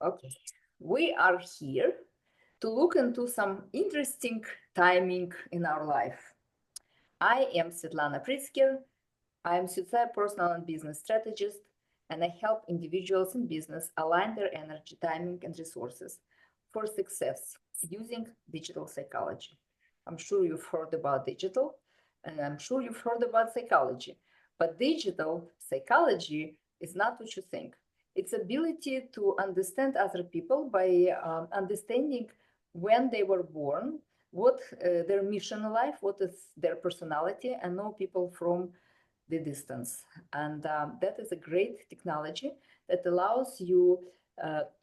Okay. We are here to look into some interesting timing in our life. I am Svetlana Pritzker. I am Syucai Personal and Business Strategist, and I help individuals in business align their energy, timing, and resources for success using digital psychology. I'm sure you've heard about digital, and I'm sure you've heard about psychology. But digital psychology is not what you think. It's ability to understand other people by understanding when they were born, what their mission in life, what is their personality, and know people from the distance. And that is a great technology that allows you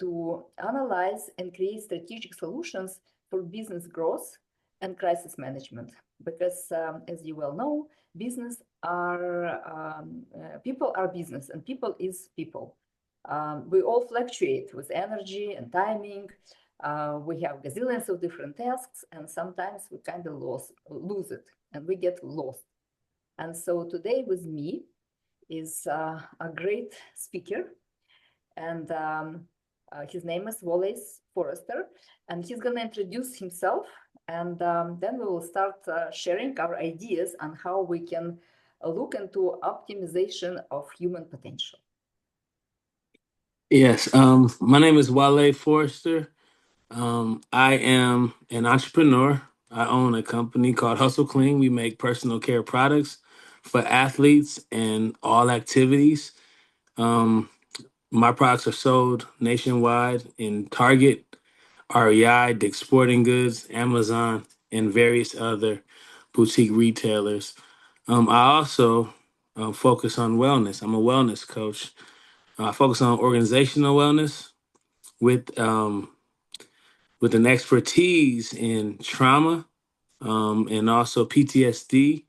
to analyze and create strategic solutions for business growth and crisis management. Because as you well know, people are business and people is people. We all fluctuate with energy and timing. We have gazillions of different tasks, and sometimes we kind of lose it and we get lost. And so today with me is a great speaker, and his name is Wallace Forrester, and he's going to introduce himself, and then we will start sharing our ideas on how we can look into optimization of human potential. Yes, my name is Wale Forrester. I am an entrepreneur. I own a company called Hustle Clean. We make personal care products for athletes and all activities. Um, my products are sold nationwide in Target, REI, Dick's Sporting Goods, Amazon, and various other boutique retailers. I also focus on wellness. I'm a wellness coach. I focus on organizational wellness with with an expertise in trauma and also PTSD.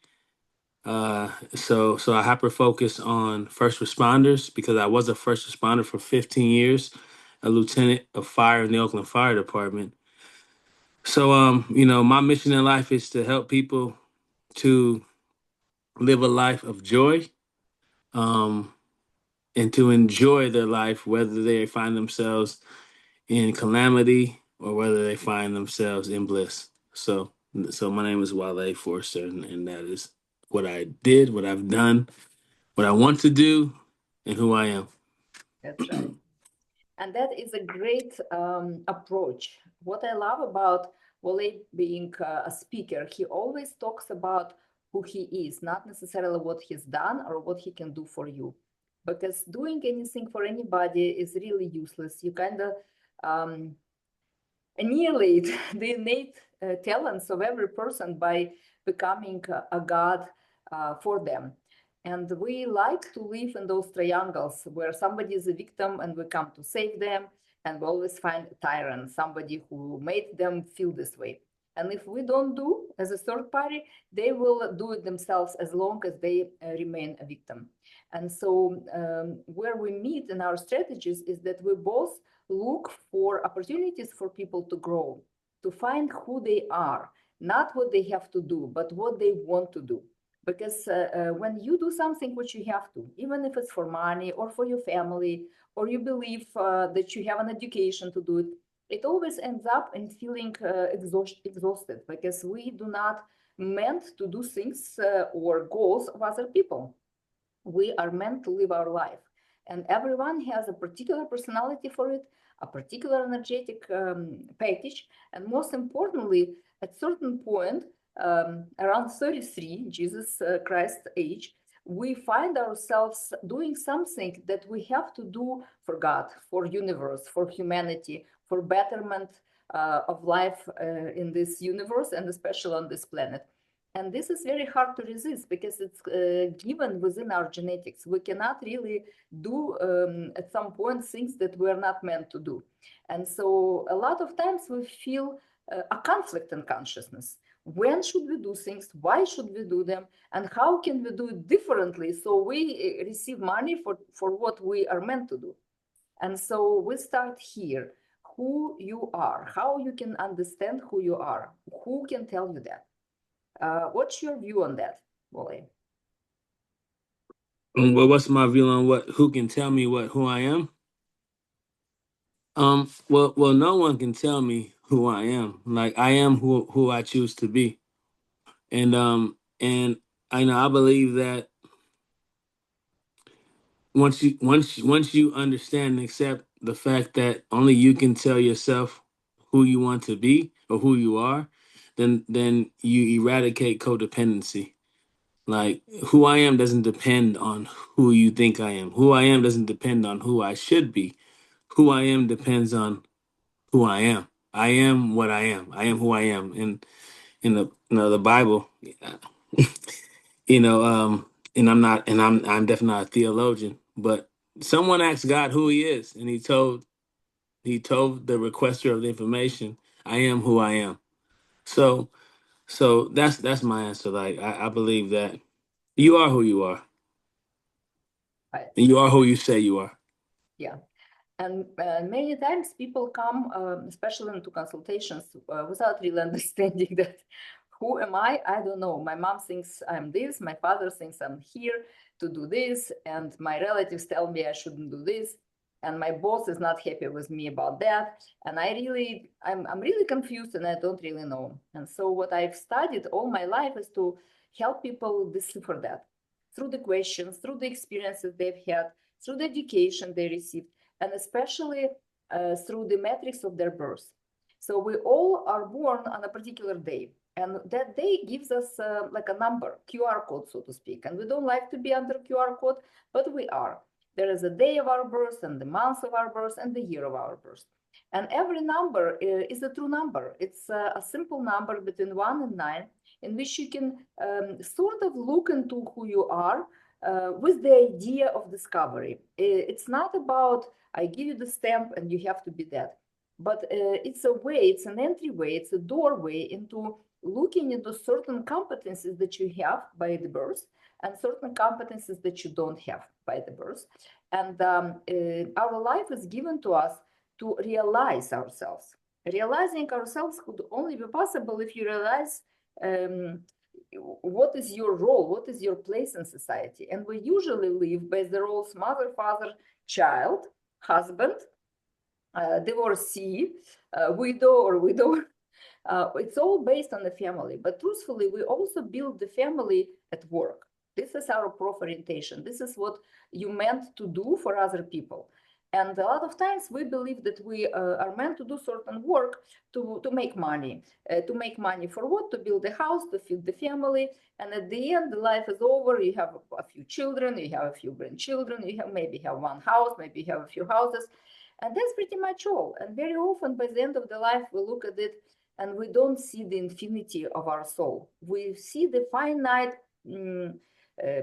So I hyper focus on first responders because I was a first responder for 15 years, a lieutenant of fire in the Oakland Fire Department. So my mission in life is to help people to live a life of joy, um, and to enjoy their life, whether they find themselves in calamity or whether they find themselves in bliss. So my name is Wale Forster, and that is what I did, what I've done, what I want to do, and who I am. That's right. And that is a great approach. What I love about Wale being a speaker, he always talks about who he is, not necessarily what he's done or what he can do for you. Because doing anything for anybody is really useless. You kind of um, annihilate the innate talents of every person by becoming a god for them. And we like to live in those triangles where somebody is a victim and we come to save them, and we always find a tyrant, somebody who made them feel this way. And if we don't do as a third party, they will do it themselves as long as they remain a victim. And so, where we meet in our strategies is that we both look for opportunities for people to grow, to find who they are, not what they have to do, but what they want to do. Because when you do something which you have to, even if it's for money or for your family, or you believe that you have an education to do it, it always ends up in feeling exhausted because we do not meant to do things or goals of other people. We are meant to live our life, and everyone has a particular personality for it, a particular energetic package, and most importantly, at certain point, around 33 Jesus Christ age, we find ourselves doing something that we have to do for God, for universe, for humanity, for betterment of life in this universe and especially on this planet. And this is very hard to resist because it's given within our genetics. We cannot really do at some point things that we're not meant to do. And so a lot of times we feel a conflict in consciousness. When should we do things? Why should we do them? And how can we do it differently so we receive money for what we are meant to do? And so we start here. Who you are, how you can understand who you are, who can tell you that? What's your view on that, Wally? Well, what's my view on who can tell me who I am? Well, no one can tell me who I am. Like I am who I choose to be, and I know I believe that once you understand and accept the fact that only you can tell yourself who you want to be or who you are, then you eradicate codependency. Like who I am doesn't depend on who you think I am. Who I am doesn't depend on who I should be. Who I am depends on who I am. I am what I am. I am who I am. And in the Bible, you know, and I'm definitely not a theologian, but someone asked God who he is, and he told the requester of the information, I am who I am. So that's my answer. Like I believe that you are who you are. Right. And you are who you say you are. Yeah. And many times people come, especially into consultations, without really understanding that who am I? I don't know. My mom thinks I'm this, my father thinks I'm here to do this, and my relatives tell me I shouldn't do this, and my boss is not happy with me about that. And I'm really confused and I don't really know. And so what I've studied all my life is to help people decipher that through the questions, through the experiences they've had, through the education they received, and especially through the metrics of their birth. So we all are born on a particular day, and that day gives us like a number, QR code, so to speak. And we don't like to be under QR code, but we are. There is a day of our birth, and the month of our birth, and the year of our birth. And every number is a true number. It's a simple number between 1 and 9, in which you can sort of look into who you are with the idea of discovery. It's not about I give you the stamp and you have to be that. But it's a way, it's an entryway, it's a doorway into looking into certain competencies that you have by the birth and certain competencies that you don't have by the birth. And our life is given to us to realize ourselves. Realizing ourselves could only be possible if you realize what is your role, what is your place in society. And we usually live by the roles mother, father, child, husband, divorcee, widow or widower. It's all based on the family. But truthfully, we also build the family at work. This is our prof orientation. This is what you meant to do for other people. And a lot of times we believe that we are meant to do certain work to make money. To make money for what? To build a house, to feed the family. And at the end, the life is over. You have a few children, you have a few grandchildren, you maybe have one house, maybe you have a few houses. And that's pretty much all. And very often by the end of the life, we look at it and we don't see the infinity of our soul. We see the finite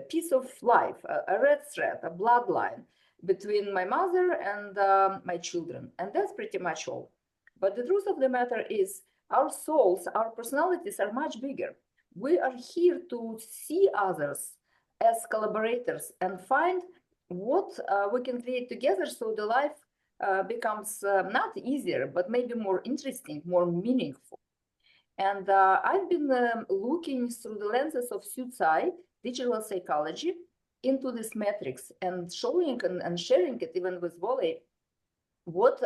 piece of life, a red thread, a bloodline between my mother and my children. And that's pretty much all. But the truth of the matter is our souls, our personalities are much bigger. We are here to see others as collaborators and find what we can create together so the life becomes not easier, but maybe more interesting, more meaningful. And I've been looking through the lenses of Syucai, digital psychology, into these metrics and showing and sharing it even with Wally, what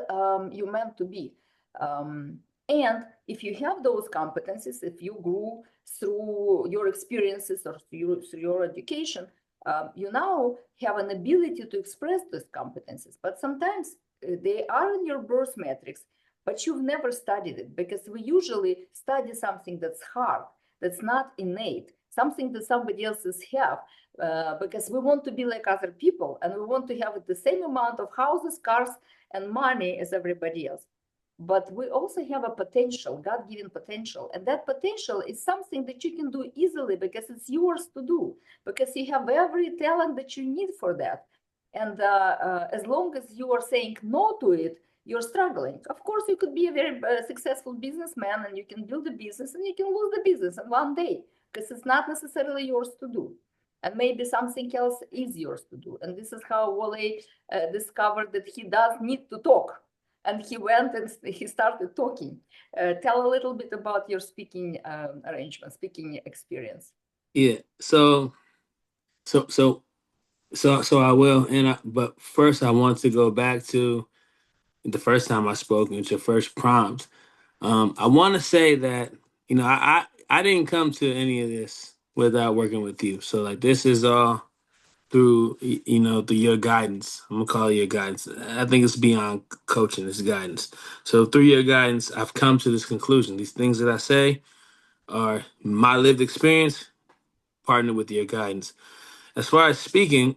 you meant to be. And if you have those competencies, if you grew through your experiences or through your education, you now have an ability to express those competencies. But sometimes they are in your birth metrics, but you've never studied it because we usually study something that's hard, that's not innate, something that somebody else's have, because we want to be like other people and we want to have the same amount of houses, cars, and money as everybody else. But we also have a potential, God-given potential. And that potential is something that you can do easily because it's yours to do, because you have every talent that you need for that. And as long as you are saying no to it, you're struggling. Of course, you could be a very successful businessman and you can build a business and you can lose the business in one day because it's not necessarily yours to do. And maybe something else is yours to do. And this is how Wally discovered that he does need to talk. And he went and he started talking. Tell a little bit about your speaking arrangement, speaking experience. Yeah. So so I will. But first I want to go back to the first time I spoke, it's your first prompt. I want to say that, I didn't come to any of this without working with you. So like this is all through, through your guidance. I'm gonna call it your guidance. I think it's beyond coaching, it's guidance. So through your guidance, I've come to this conclusion. These things that I say are my lived experience partnered with your guidance. As far as speaking,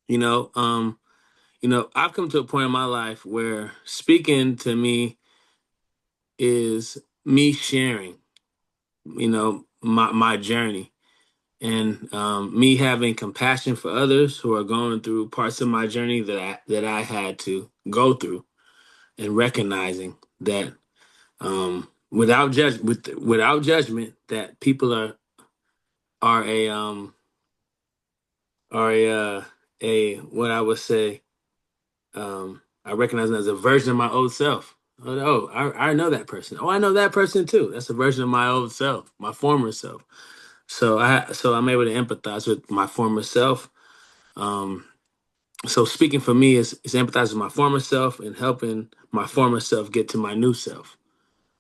you know, um, I've come to a point in my life where speaking to me is me sharing, my journey, and me having compassion for others who are going through parts of my journey that I had to go through, and recognizing that without judgment, that people are a what I would say, I recognize them as a version of my old self. I know that person. Oh, I know that person too. That's a version of my old self, my former self. So I'm able to empathize with my former self. Um, so speaking for me is empathizing with my former self and helping my former self get to my new self.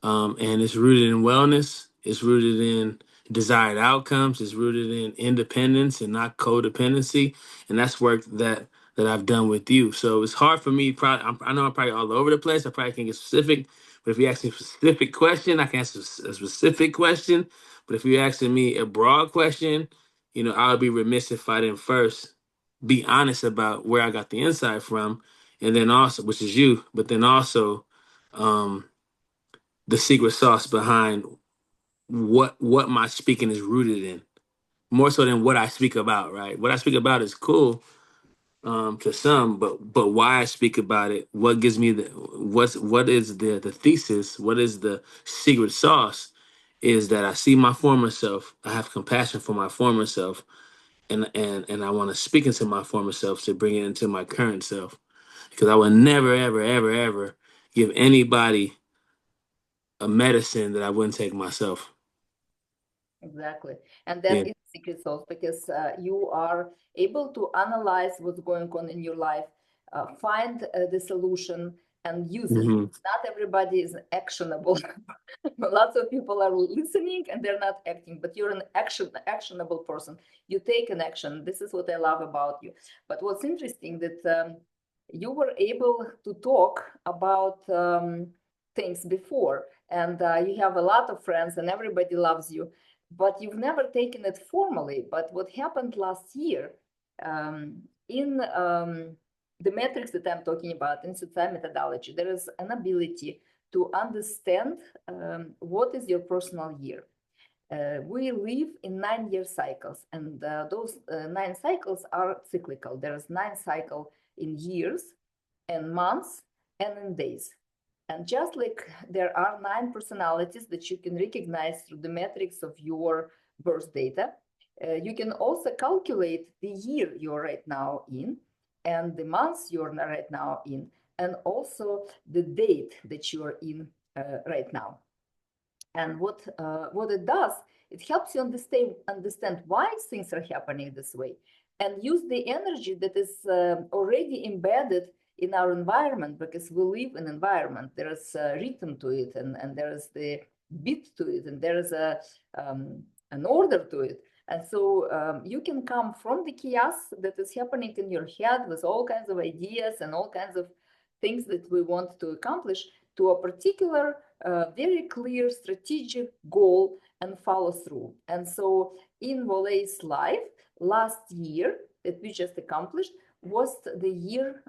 And it's rooted in wellness. It's rooted in desired outcomes. It's rooted in independence and not codependency. And that's work that I've done with you. So it's hard for me. I know I'm probably all over the place. I probably can't get specific. But if you ask me a specific question, I can answer a specific question. But if you're asking me a broad question, I would be remiss if I didn't first be honest about where I got the insight from, and then also, which is you, but then also, um, the secret sauce behind what my speaking is rooted in, more so than what I speak about. Right, what I speak about is cool, to some, but why I speak about it, what gives me what is the thesis, what is the secret sauce, is that I see my former self, I have compassion for my former self, and I want to speak into my former self to bring it into my current self, because I would never ever ever ever give anybody a medicine that I wouldn't take myself. Exactly. And that Yeah. is secret sauce because you are able to analyze what's going on in your life, find the solution and use it. Hmm. Not everybody is actionable. Lots of people are listening and they're not acting, but you're an actionable person. You take an action. This is what I love about you. But what's interesting that you were able to talk about things before, and you have a lot of friends and everybody loves you, but you've never taken it formally. But what happened last year, in the metrics that I'm talking about in Syucai methodology, there is an ability to understand what is your personal year. We live in 9-year cycles, and those 9 cycles are cyclical. There is 9 cycles in years and months and in days. And just like there are 9 personalities that you can recognize through the metrics of your birth data, you can also calculate the year you're right now in and the months you're right now in, and also the date that you're in right now. And what it does, it helps you understand why things are happening this way, and use the energy that is already embedded in our environment, because we live in environment. There is a rhythm to it, and there is the beat to it, and there is an order to it. And so you can come from the chaos that is happening in your head with all kinds of ideas and all kinds of things that we want to accomplish, to a particular very clear strategic goal and follow through. And so in Volei's life, last year that we just accomplished was the year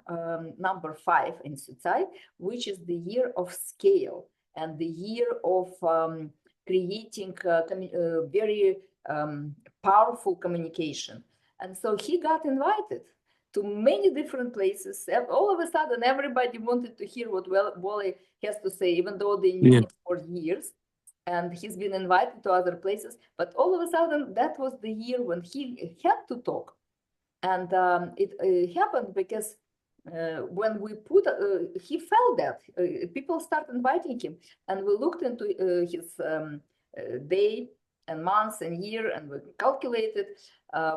number 5 in Syucai, which is the year of scale and the year of creating very powerful communication. And so he got invited to many different places. All of a sudden, everybody wanted to hear what Wally has to say, even though they knew Yeah. him for years. And he's been invited to other places. But all of a sudden, that was the year when he had to talk. And it happened because when we put, he felt that people started inviting him. And we looked into his day and months and year, and we calculated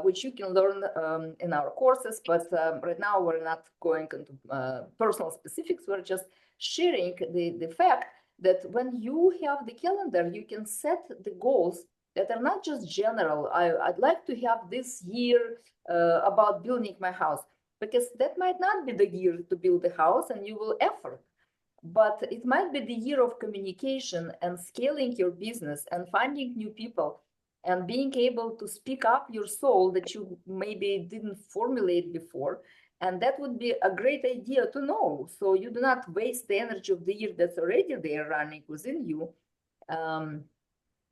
which you can learn in our courses. But right now we're not going into personal specifics. We're just sharing the fact that when you have the calendar, you can set the goals that are not just general. I'd like to have this year about building my house, because that might not be the year to build a house and you will effort, but it might be the year of communication and scaling your business and finding new people and being able to speak up your soul that you maybe didn't formulate before. And that would be a great idea to know, so you do not waste the energy of the year that's already there running within you, um,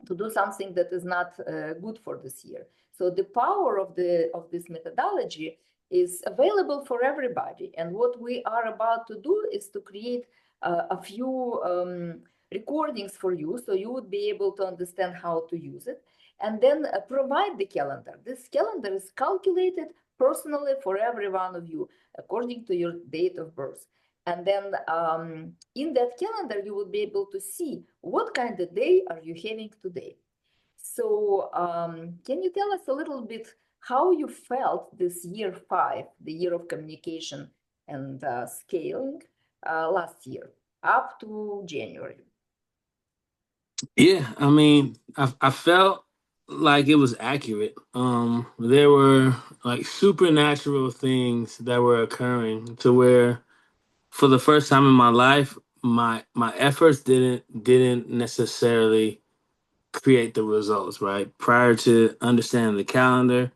to do something that is not good for this year. So the power of this methodology is available for everybody. And what we are about to do is to create a few recordings for you, so you would be able to understand how to use it, and then provide the calendar. This calendar is calculated personally for every one of you according to your date of birth. And then in that calendar, you will be able to see what kind of day are you having today. So can you tell us a little bit how you felt this year 5, the year of communication and scaling, last year up to January? Yeah, I mean, I felt like it was accurate. There were like supernatural things that were occurring to where, for the first time in my life, my efforts didn't necessarily create the results. Right, prior to understanding the calendar,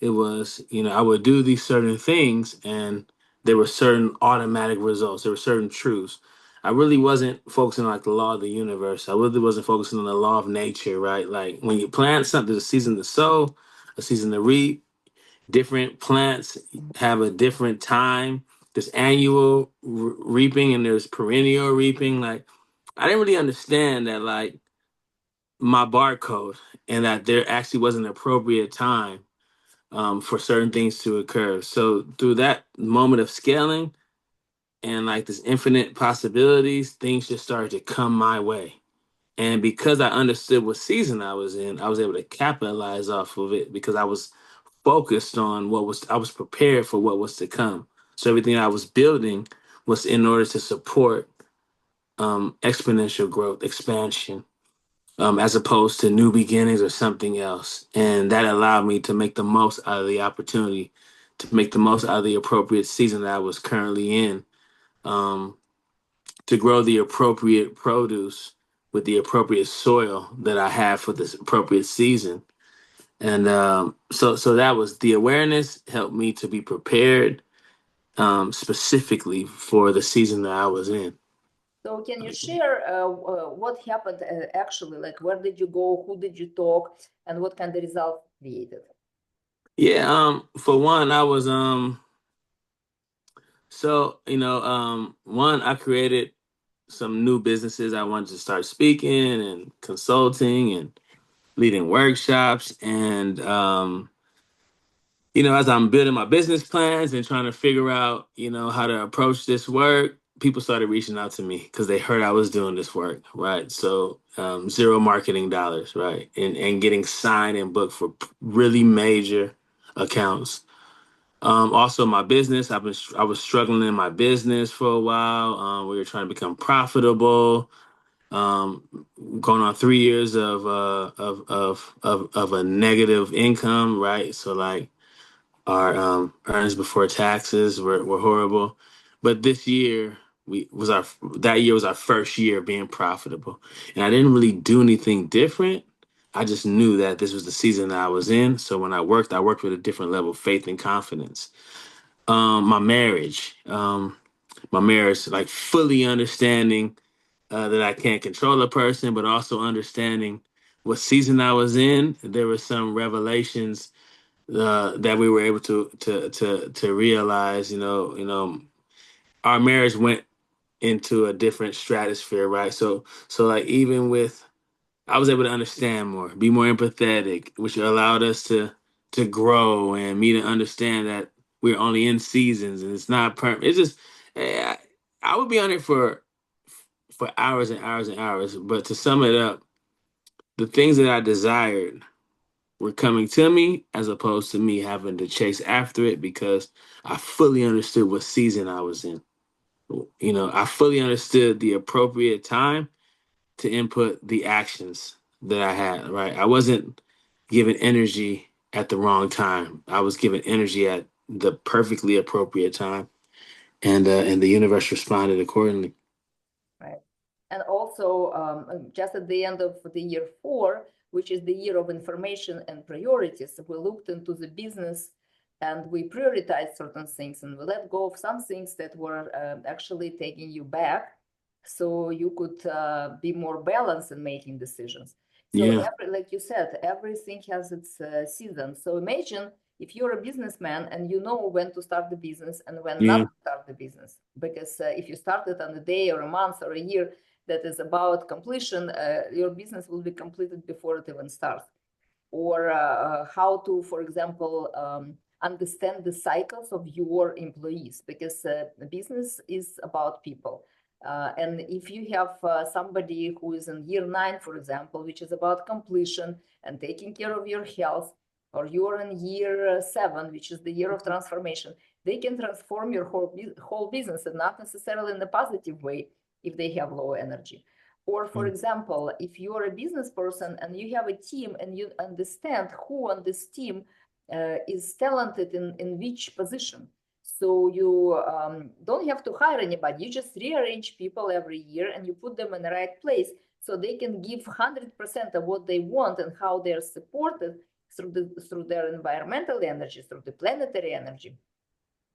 it was, I would do these certain things and there were certain automatic results. There were certain truths. I really wasn't focusing on like the law of the universe. I really wasn't focusing on the law of nature, right? Like when you plant something, there's a season to sow, a season to reap. Different plants have a different time. There's annual reaping and there's perennial reaping. Like I didn't really understand that, like my barcode, and that there actually was an appropriate time for certain things to occur. So through that moment of scaling and like this infinite possibilities, things just started to come my way. And because I understood what season I was in, I was able to capitalize off of it because I was focused on I was prepared for what was to come. So everything I was building was in order to support exponential growth, expansion, as opposed to new beginnings or something else. And that allowed me to make the most out of the opportunity, to make the most out of the appropriate season that I was currently in, um, to grow the appropriate produce with the appropriate soil that I have for this appropriate season. And so that was the awareness helped me to be prepared, specifically for the season that I was in. So can you share what happened actually? Like, where did you go? Who did you talk? And what kind of result created? Yeah, for one, I was one, I created some new businesses. I wanted to start speaking and consulting and leading workshops. And, as I'm building my business plans and trying to figure out, how to approach this work, people started reaching out to me because they heard I was doing this work. Right. So, zero marketing dollars. Right. And getting signed and booked for really major accounts. Also, my business. I was struggling in my business for a while. We were trying to become profitable. Um, Going on 3 years of a negative income. Right, so like our earnings before taxes were horrible. But this year we was our that year was our first year being profitable, and I didn't really do anything different. I just knew that this was the season that I was in. So when I worked with a different level of faith and confidence. My marriage, like fully understanding that I can't control a person, but also understanding what season I was in. There were some revelations that we were able to realize. Our marriage went into a different stratosphere, right? So like even with I was able to understand more, be more empathetic, which allowed us to grow and me to understand that we're only in seasons and it's not permanent. It's just I would be on it for hours and hours and hours. But to sum it up, the things that I desired were coming to me as opposed to me having to chase after it because I fully understood what season I was in. I fully understood the appropriate time to input the actions that I had, right? I wasn't given energy at the wrong time. I was given energy at the perfectly appropriate time, and the universe responded accordingly. Right. And also, just at the end of the year 4, which is the year of information and priorities, we looked into the business and we prioritized certain things, and we let go of some things that were actually taking you back, so you could be more balanced in making decisions. So Yeah, like you said, everything has its season. So imagine if you're a businessman and you know when to start the business and when not yeah, to start the business, because if you start it on a day or a month or a year that is about completion, your business will be completed before it even starts. Or how to, for example, understand the cycles of your employees, because the business is about people. And if you have somebody who is in year 9, for example, which is about completion and taking care of your health, or you're in year 7, which is the year of transformation, they can transform your whole business, and not necessarily in a positive way if they have low energy. Or, for example, if you're a business person and you have a team and you understand who on this team is talented in which position. So you don't have to hire anybody. You just rearrange people every year and you put them in the right place so they can give 100% of what they want and how they're supported through their environmental energy, through the planetary energy,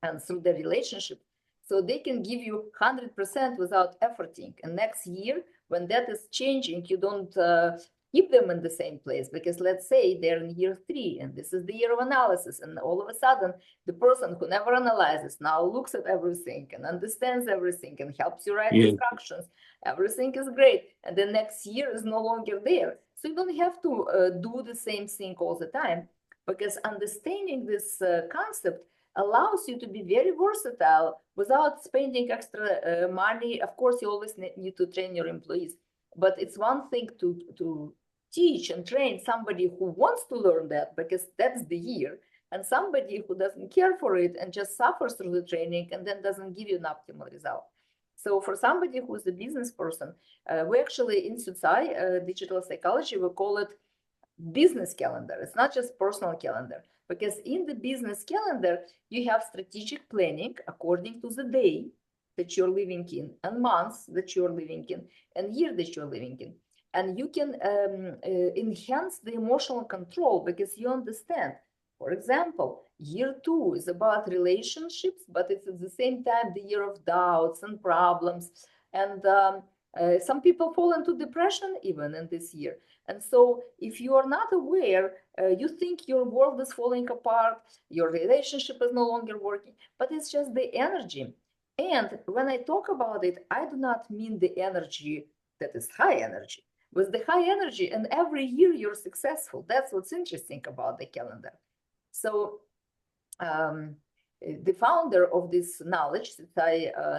and through the relationship. So they can give you 100% without efforting. And next year, when that is changing, you don't keep them in the same place, because let's say they're in year 3 and this is the year of analysis, and all of a sudden the person who never analyzes now looks at everything and understands everything and helps you write yeah, instructions. Everything is great, and the next year is no longer there. So you don't have to do the same thing all the time, because understanding this concept allows you to be very versatile without spending extra money. Of course, you always need to train your employees, but it's one thing to teach and train somebody who wants to learn that, because that's the year, and somebody who doesn't care for it and just suffers through the training and then doesn't give you an optimal result. So for somebody who's a business person, we actually in Syucai digital psychology, we call it business calendar. It's not just personal calendar, because in the business calendar, you have strategic planning according to the day that you're living in, and months that you're living in, and year that you're living in. And you can enhance the emotional control because you understand. For example, year 2 is about relationships, but it's at the same time the year of doubts and problems. And some people fall into depression even in this year. And so if you are not aware, you think your world is falling apart, your relationship is no longer working, but it's just the energy. And when I talk about it, I do not mean the energy that is high energy. With the high energy, and every year you're successful. That's what's interesting about the calendar. So the founder of this knowledge,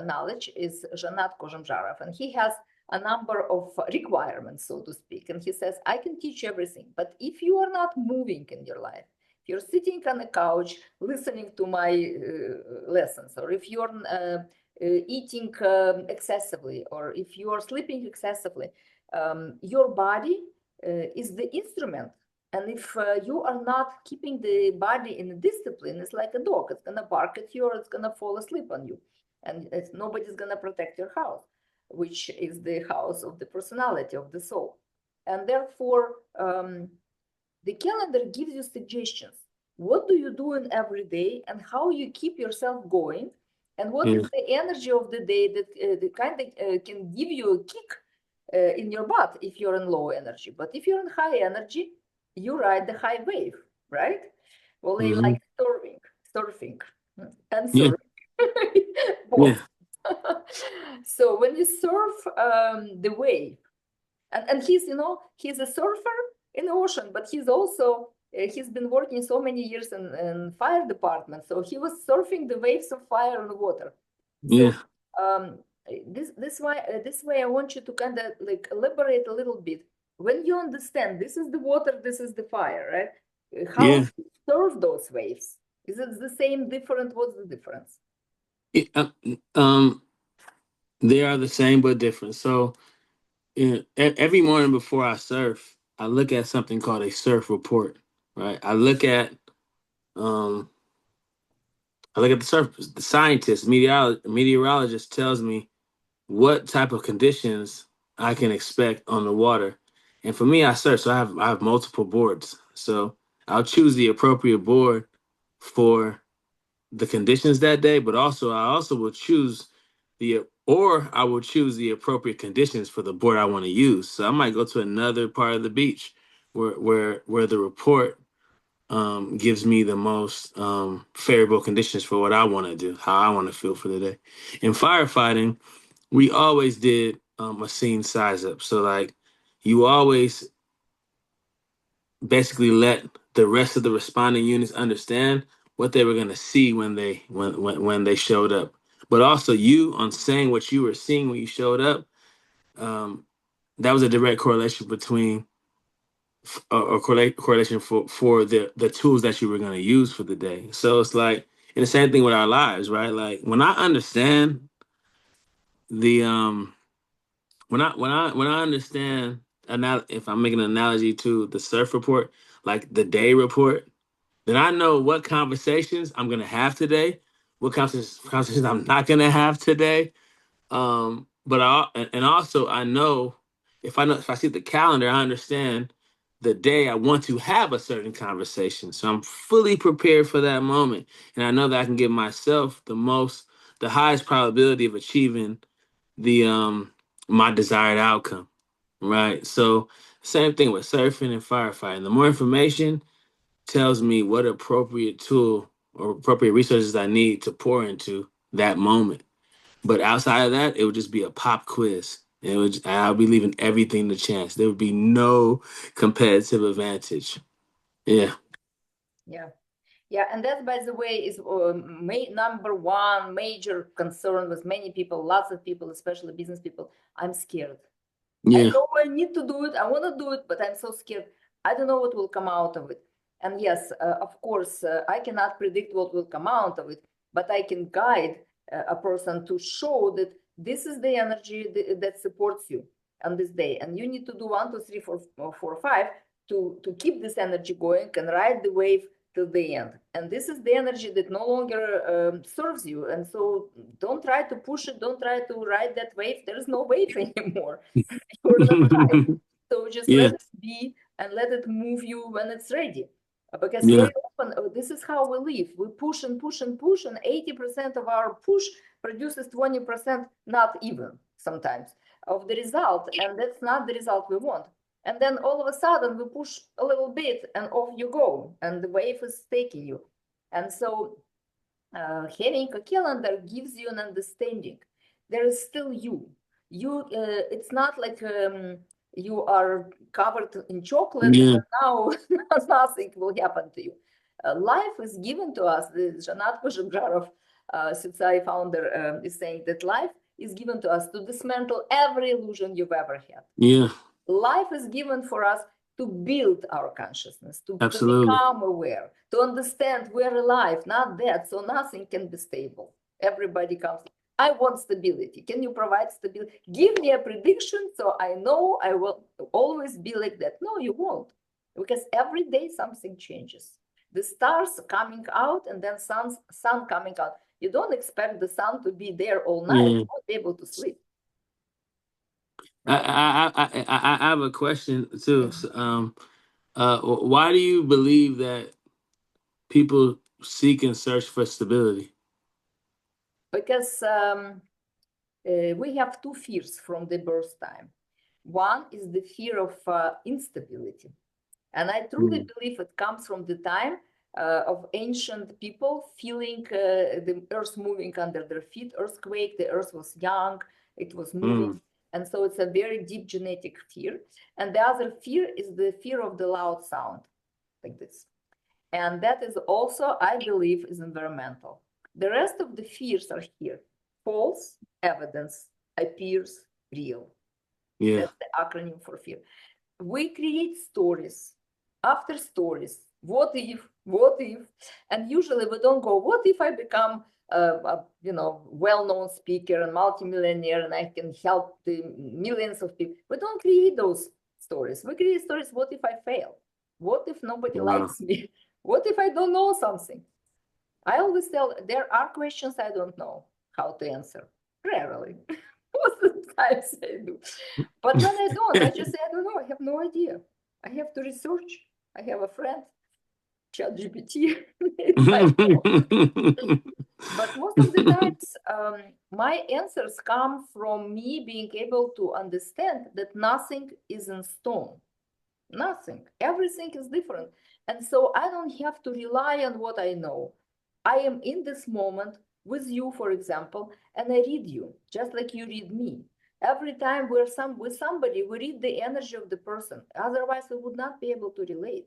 knowledge, is Zhanat Kozhemzharov, and he has a number of requirements, so to speak. And he says, I can teach everything, but if you are not moving in your life, if you're sitting on a couch listening to my lessons, or if you're eating excessively, or if you are sleeping excessively, your body is the instrument. And if you are not keeping the body in a discipline, it's like a dog. It's going to bark at you or it's going to fall asleep on you. And nobody's going to protect your house, which is the house of the personality, of the soul. And therefore, the calendar gives you suggestions. What do you do in every day and how you keep yourself going? And what yeah, is the energy of the day that kind of can give you a kick in your butt if you're in low energy. But if you're in high energy, you ride the high wave, right? Well, they mm-hmm. like surfing and Yeah, surfing, yeah, both. So when you surf the wave, and he's, he's a surfer in the ocean, but he's also, he's been working so many years in fire department. So he was surfing the waves of fire and water. So yeah, um, this way I want you to kind of like elaborate a little bit. When you understand this is the water, this is the fire, right? How Yeah. to serve those waves? Is it the same, different? What's the difference? They are the same but different. So every morning before I surf, I look at something called a surf report. Right. Um, I look at the surf. The scientist, meteorologist tells me what type of conditions I can expect on the water. And for me, I surf, so I have multiple boards. So I'll choose the appropriate board for the conditions that day, but I also will choose I will choose the appropriate conditions for the board I want to use. So I might go to another part of the beach where the report gives me the most favorable conditions for what I want to do, how I want to feel for the day. In firefighting, we always did a scene size up. So like you always basically let the rest of the responding units understand what they were going to see when they showed up. But also you on saying what you were seeing when you showed up, um, that was a direct correlation between correlation for the tools that you were going to use for the day. So it's like, and the same thing with our lives, right? Like when I understand the when I understand, if I'm making an analogy to the surf report, like the day report, then I know what conversations I'm gonna have today, what conversations I'm not gonna have today. But and also I know if I see the calendar, I understand the day I want to have a certain conversation. So I'm fully prepared for that moment, and I know that I can give myself the highest probability of achieving the my desired outcome. Right. So same thing with surfing and firefighting. The more information tells me what appropriate tool or appropriate resources I need to pour into that moment. But outside of that, it would just be a pop quiz. I'll be leaving everything to chance. There would be no competitive advantage. Yeah. Yeah. Yeah, and that, by the way, is number one major concern with many people, lots of people, especially business people. I'm scared. I Yeah. know I need to do it. I want to do it, but I'm so scared. I don't know what will come out of it. And yes, of course, I cannot predict what will come out of it, but I can guide a person to show that this is the energy that supports you on this day. And you need to do 1, 2, 3, 4, 4, 5 to keep this energy going and ride the wave till the end. And this is the energy that no longer serves you. And so don't try to push it. Don't try to ride that wave. There is no wave anymore. You're not right. So just Yeah. let it be and let it move you when it's ready. Because Yeah. very often, this is how we live. We push and push and push, and 80% of our push produces 20%, not even sometimes, of the result. And that's not the result we want. And then all of a sudden, we push a little bit, and off you go, and the wave is taking you. And so, having a calendar gives you an understanding. There is still you. It's not like you are covered in chocolate Yeah. and now nothing will happen to you. Life is given to us. The Janat Pazhimzharov, Syucai founder, is saying that life is given to us to dismantle every illusion you've ever had. Yeah. Life is given for us to build our consciousness, to Absolutely. become aware, to understand we're alive, not dead, so nothing can be stable. Everybody comes, I want stability. Can you provide stability? Give me a prediction so I know I will always be like that. No, you won't, because every day something changes. The stars coming out and then sun coming out. You don't expect the sun to be there all night. Yeah. You won't be able to sleep. I Right? I I I have a question too. Why do you believe that people seek and search for stability? Because we have two fears from the birth time. One is the fear of instability. And I truly Mm. believe it comes from the time of ancient people feeling the earth moving under their feet, earthquake, the earth was young, it was moving. Mm. And so it's a very deep genetic fear. And the other fear is the fear of the loud sound, like this. And that is also, I believe, is environmental. The rest of the fears are here. False evidence appears real. Yeah. That's the acronym for fear. We create stories after stories What if? What if? And usually we don't go, what if I become well-known speaker and multimillionaire and I can help the millions of people? We don't create those stories. We create stories, what if I fail? What if nobody Wow. likes me? What if I don't know something? I always tell, there are questions I don't know how to answer. Rarely. Most of the times I do. But when I don't, I just say, I don't know, I have no idea. I have to research. I have a friend, ChatGPT. It's my friend. But most of the times, my answers come from me being able to understand that nothing is in stone. Nothing. Everything is different. And so I don't have to rely on what I know. I am in this moment with you, for example, and I read you, just like you read me. Every time we're with somebody, we read the energy of the person. Otherwise, we would not be able to relate.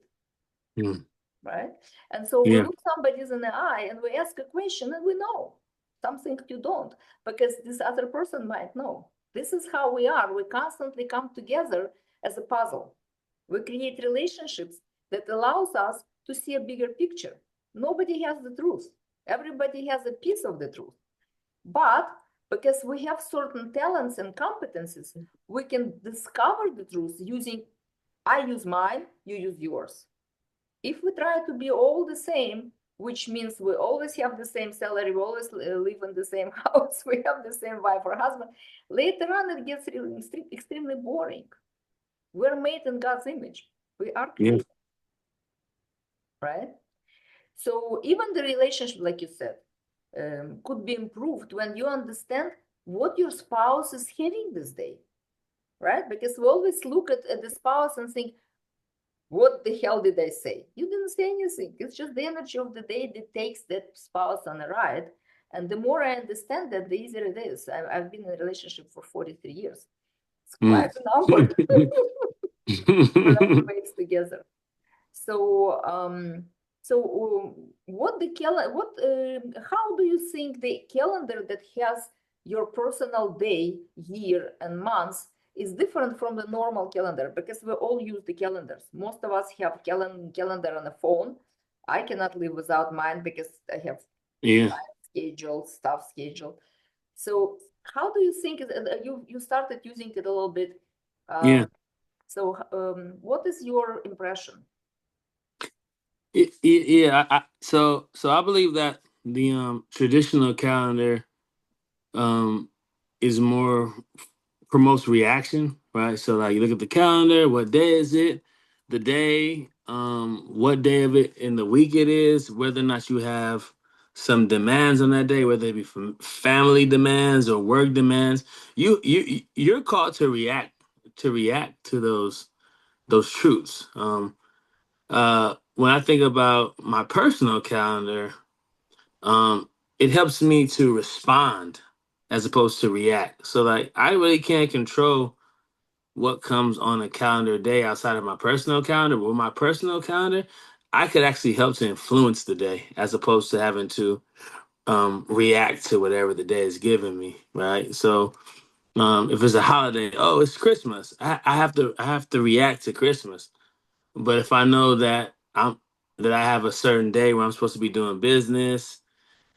Right? And so we Yeah. look somebody in the eye and we ask a question and we know something you don't, because this other person might know. This is how we are. We constantly come together as a puzzle. We create relationships that allows us to see a bigger picture. Nobody has the truth. Everybody has a piece of the truth. But because we have certain talents and competencies, we can discover the truth using, I use mine, you use yours. If we try to be all the same, which means we always have the same salary, we always live in the same house, we have the same wife or husband, later on it gets really extremely boring. We're made in God's image. We are created, right? So even the relationship, like you said, could be improved when you understand what your spouse is having this day, right? Because we always look at the spouse and think, what the hell did I say? You didn't say anything. It's just the energy of the day that takes that spouse on a ride. And the more I understand that, the easier it is. I've been in a relationship for 43 years. It's quite a number for us to make together. So, what the how do you think the calendar that has your personal day, year, and months is different from the normal calendar? Because we all use the calendars. Most of us have calendar on a phone. I cannot live without mine because I have schedule, stuff schedule. So, how do you think you started using it a little bit? Yeah. So, what is your impression? Yeah. So I believe that the traditional calendar is more promotes reaction, right? So like you look at the calendar, what day is it? The day, what day of it in the week it is, whether or not you have some demands on that day, whether it be from family demands or work demands. You're called to react to those truths. When I think about my personal calendar, it helps me to respond as opposed to react. So like I really can't control what comes on a calendar day outside of my personal calendar. But with my personal calendar, I could actually help to influence the day as opposed to having to react to whatever the day is giving me. Right. So if it's a holiday, oh, it's Christmas. I have to react to Christmas. But if I know that I have a certain day where I'm supposed to be doing business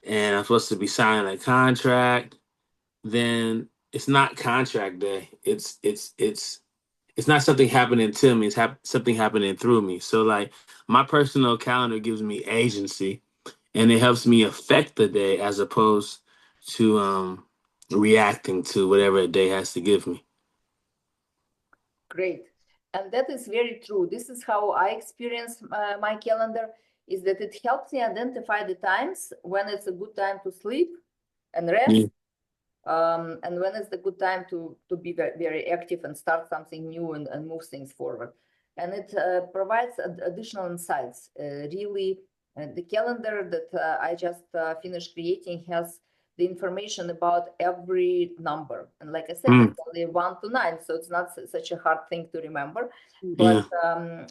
and I'm supposed to be signing a contract, then it's not contract day. It's not something happening to me. It's something happening through me. So like my personal calendar gives me agency, and it helps me affect the day as opposed to reacting to whatever a day has to give me. Great. And that is very true. This is how I experience my calendar, is that it helps me identify the times when it's a good time to sleep and rest, Yeah. and when is the good time to be very, very active and start something new and move things forward. And it provides additional insights. Really, the calendar that I just finished creating has the information about every number. And like I said, it's only 1 to 9, so it's not such a hard thing to remember. But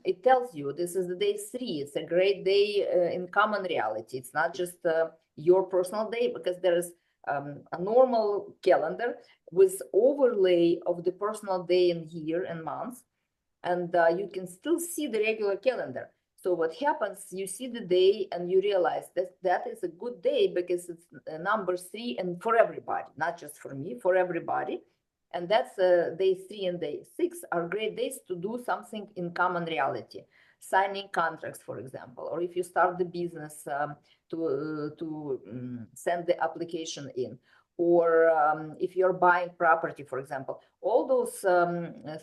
it tells you this is the day 3. It's a great day in common reality. It's not just your personal day, because there is a normal calendar with overlay of the personal day and year and month, and you can still see the regular calendar. So what happens, you see the day and you realize that that is a good day because it's number 3 and for everybody, not just for me, for everybody. And that's day 3 and day 6 are great days to do something in common reality, signing contracts, for example, or if you start the business to send the application in, or if you're buying property, for example, all those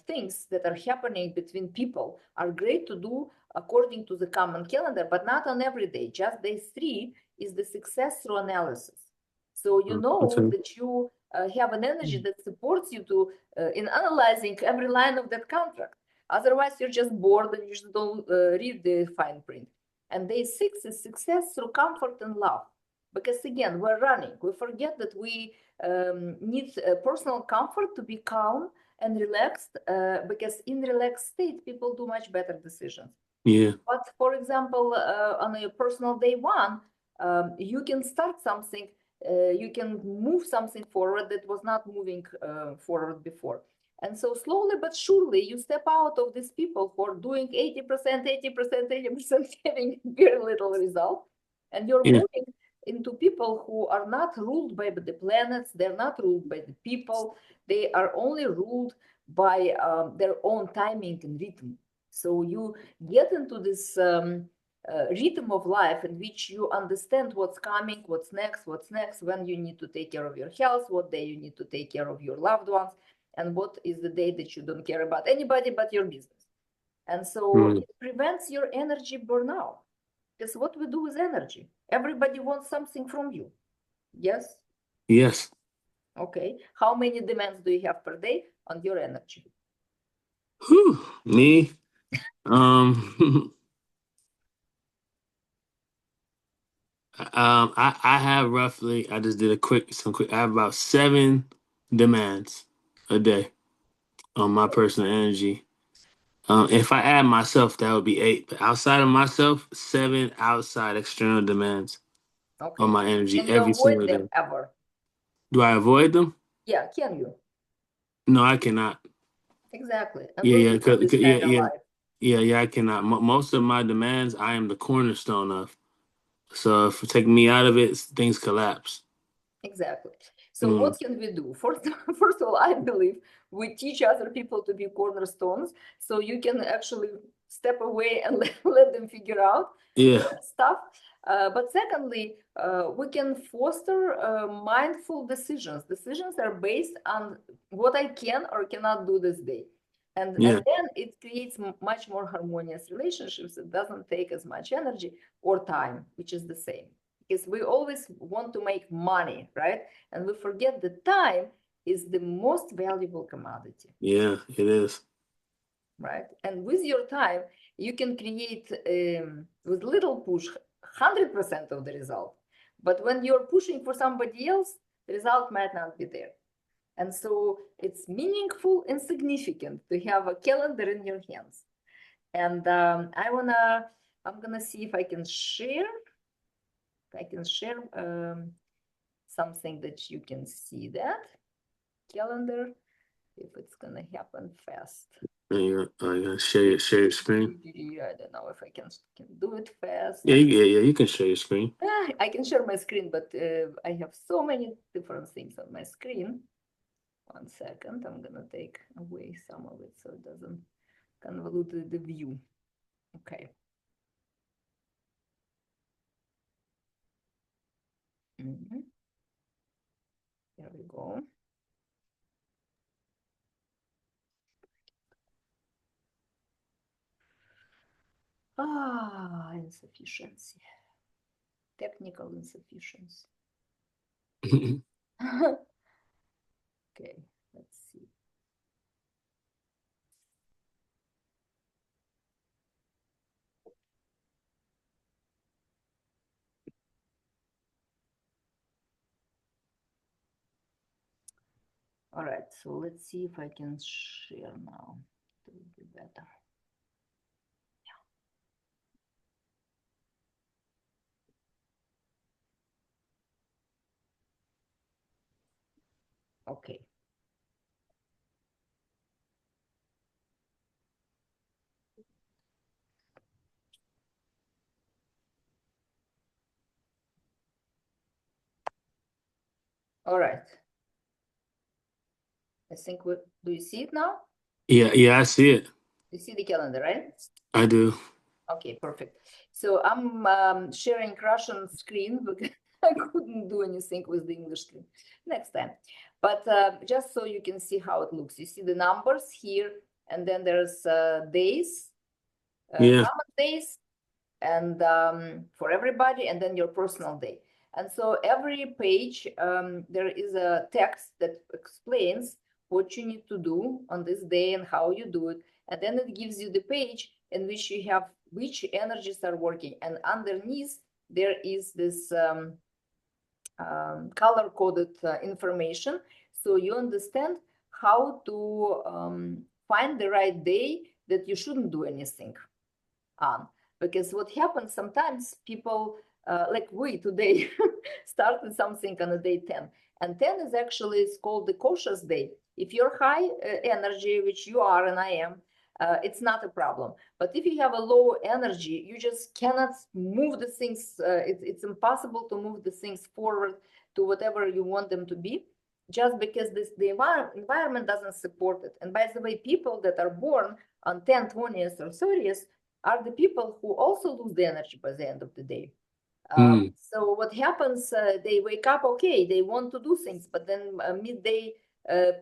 things that are happening between people are great to do according to the common calendar, but not on every day. Just day 3 is the success through analysis. So you know that you have an energy that supports you to in analyzing every line of that contract. Otherwise, you're just bored and you just don't read the fine print. And day 6 is success through comfort and love. Because again, we're running. We forget that we need personal comfort to be calm and relaxed, because in relaxed state, people do much better decisions. Yeah. But for example, on a personal day 1, you can start something, you can move something forward that was not moving forward before. And so slowly but surely, you step out of these people who are doing 80%, 80%, 80%, having very little result. And you're moving into people who are not ruled by the planets, they're not ruled by the people, they are only ruled by their own timing and rhythm. So you get into this rhythm of life in which you understand what's coming, what's next, when you need to take care of your health, what day you need to take care of your loved ones, and what is the day that you don't care about anybody but your business. And so it prevents your energy burnout. Because what we do is energy. Everybody wants something from you. Yes? Yes. Okay. How many demands do you have per day on your energy? Whew, me? I have roughly, I just did I have about 7 demands a day on my personal energy. If I add myself, that would be 8. But outside of myself, 7 outside external demands on my energy Can you every avoid single them day. ever? Do I avoid them? Yeah, can you? No, I cannot. Exactly. And Yeah, we yeah, live this kind of yeah, life. yeah. I cannot. Most of my demands, I am the cornerstone of. So if you take me out of it, things collapse. Exactly. So what can we do? First of all, I believe we teach other people to be cornerstones, so you can actually step away and let them figure out stuff. But secondly, we can foster mindful decisions. Decisions are based on what I can or cannot do this day. And then it creates much more harmonious relationships. It doesn't take as much energy or time, which is the same. Because we always want to make money, right? And we forget that time is the most valuable commodity. Yeah, it is. Right? And with your time, you can create, with little push, 100% of the result. But when you're pushing for somebody else, the result might not be there. And so it's meaningful and significant to have a calendar in your hands. And I'm gonna see if I can share. Something that you can see that calendar, if it's gonna happen fast. Yeah, share your screen. I don't know if I can do it fast. Yeah, you can share your screen. I can share my screen, but I have so many different things on my screen. 1 second, I'm gonna take away some of it so it doesn't convolute the view. Okay. There we go. Insufficiency. Technical insufficiency. Okay, let's see. All right, so let's see if I can share now. It will be better. Yeah. Okay. All right. I think do you see it now? Yeah, I see it. You see the calendar, right? I do. Okay, perfect. So I'm sharing Russian screen because I couldn't do anything with the English screen next time. But just so you can see how it looks, you see the numbers here, and then there's days, Yeah. common days, and for everybody, and then your personal day. And so every page, there is a text that explains what you need to do on this day and how you do it. And then it gives you the page in which you have which energies are working. And underneath, there is this color-coded information. So you understand how to find the right day that you shouldn't do anything on. Because what happens sometimes, people like we today started something on a day 10, and 10 is actually, it's called the cautious day. If you're high energy, which you are and I am, it's not a problem. But if you have a low energy, you just cannot move the things. It's impossible to move the things forward to whatever you want them to be, just because the environment doesn't support it. And by the way, people that are born on 10, 20th, or 30th are the people who also lose the energy by the end of the day. So what happens, they wake up, okay, they want to do things, but then midday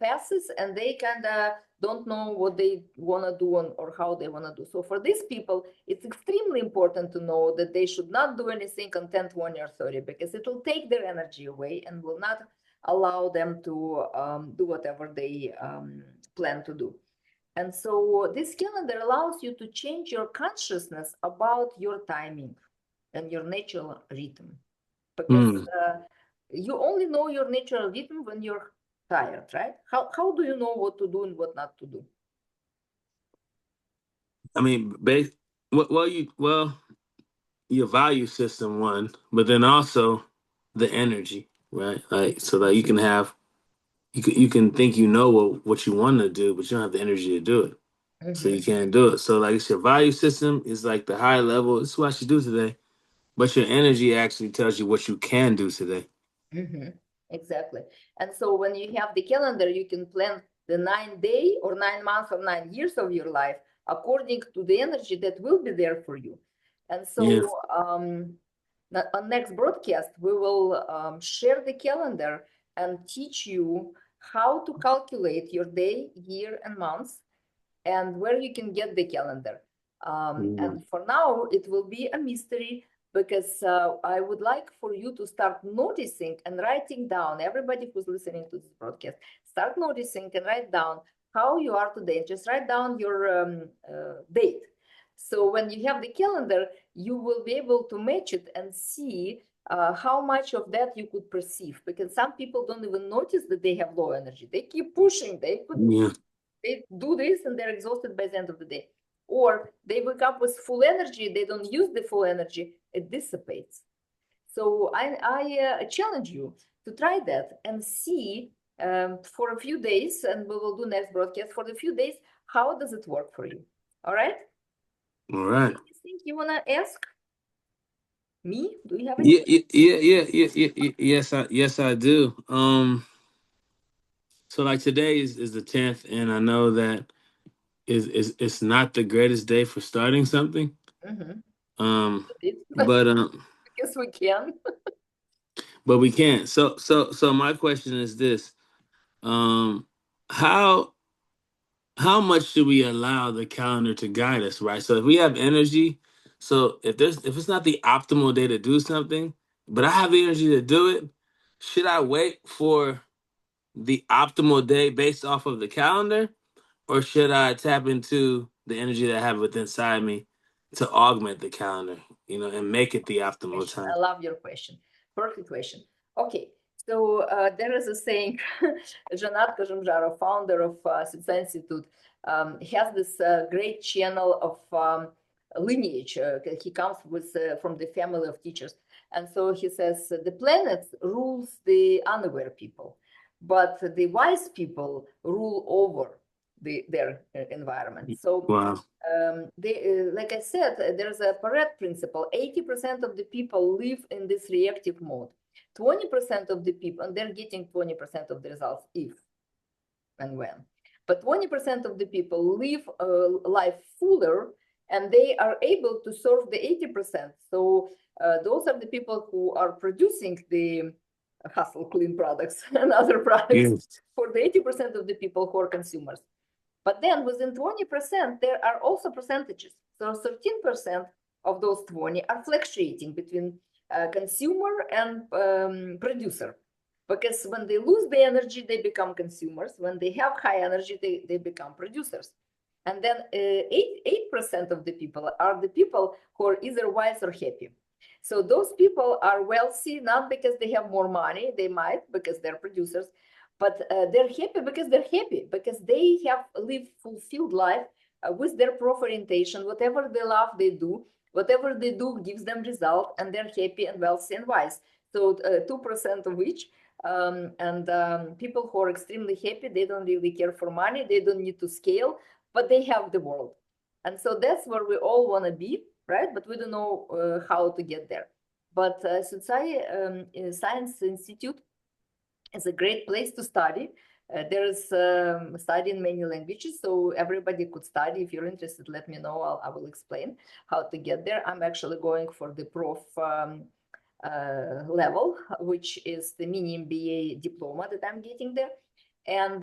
passes and they kind of don't know what they want to do or how they want to do. So for these people, it's extremely important to know that they should not do anything on 10, 20, or 30, because it will take their energy away and will not allow them to do whatever they plan to do. And so this calendar allows you to change your consciousness about your timing and your natural rhythm. Because you only know your natural rhythm when you're tired, right? How do you know what to do and what not to do? I mean, your value system one, but then also the energy, right? Like so that you can have you can think you know what you want to do, but you don't have the energy to do it. So you can't do it. So like it's your value system is like the high level. This is what I should do today. But your energy actually tells you what you can do today. Exactly. And so when you have the calendar, you can plan the 9 day or 9 months or 9 years of your life according to the energy that will be there for you. And Yeah. so on next broadcast, we will share the calendar and teach you how to calculate your day, year, and months, and where you can get the calendar. And for now, it will be a mystery, because I would like for you to start noticing and writing down, everybody who's listening to this broadcast, start noticing and write down how you are today. Just write down your date. So when you have the calendar, you will be able to match it and see how much of that you could perceive, because some people don't even notice that they have low energy. They keep pushing. They do this and they're exhausted by the end of the day. Or they wake up with full energy, they don't use the full energy, it dissipates. So I challenge you to try that and see for a few days, and we will do next broadcast for a few days, how does it work for you? All right? All right. Anything you want to ask me? Do you have Yeah, anything? yes, I do. So like today is the 10th, and I know that is it's not the greatest day for starting something. But Because we can. but we can't. So my question is this: um, how how much should we allow the calendar to guide us, right? So if we have energy, so if it's not the optimal day to do something, but I have the energy to do it, should I wait for the optimal day based off of the calendar, or should I tap into the energy that I have within inside me to augment the calendar, and make it the optimal time? I love your question. Perfect question. Okay, so there is a saying, Janat Kazhimzharov, founder of Syucai Institute, has this great channel of lineage. He comes from the family of teachers. And so he says, the planet rules the unaware people, but the wise people rule over their environment. So Wow. like I said, there's a Pareto principle. 80% of the people live in this reactive mode. 20% of the people, and they're getting 20% of the results if and when. But 20% of the people live a life fuller, and they are able to serve the 80%. So those are the people who are producing the hustle clean products and other products Yes. for the 80% of the people who are consumers. But then within 20%, there are also percentages. So 13% of those 20 are fluctuating between consumer and producer. Because when they lose the energy, they become consumers. When they have high energy, they become producers. And then 8% of the people are the people who are either wise or happy. So those people are wealthy, not because they have more money, they might, because they're producers, but they're happy because they have lived fulfilled life with their proper orientation. Whatever they love, they do. Whatever they do gives them result, and they're happy and wealthy and wise. So 2% of which people who are extremely happy, they don't really care for money, they don't need to scale, but they have the world. And so that's where we all want to be, right? But we don't know how to get there. But Syucai Science Institute is a great place to study. There's study in many languages, so everybody could study. If you're interested, let me know. I will explain how to get there. I'm actually going for the prof level, which is the mini MBA diploma that I'm getting there. And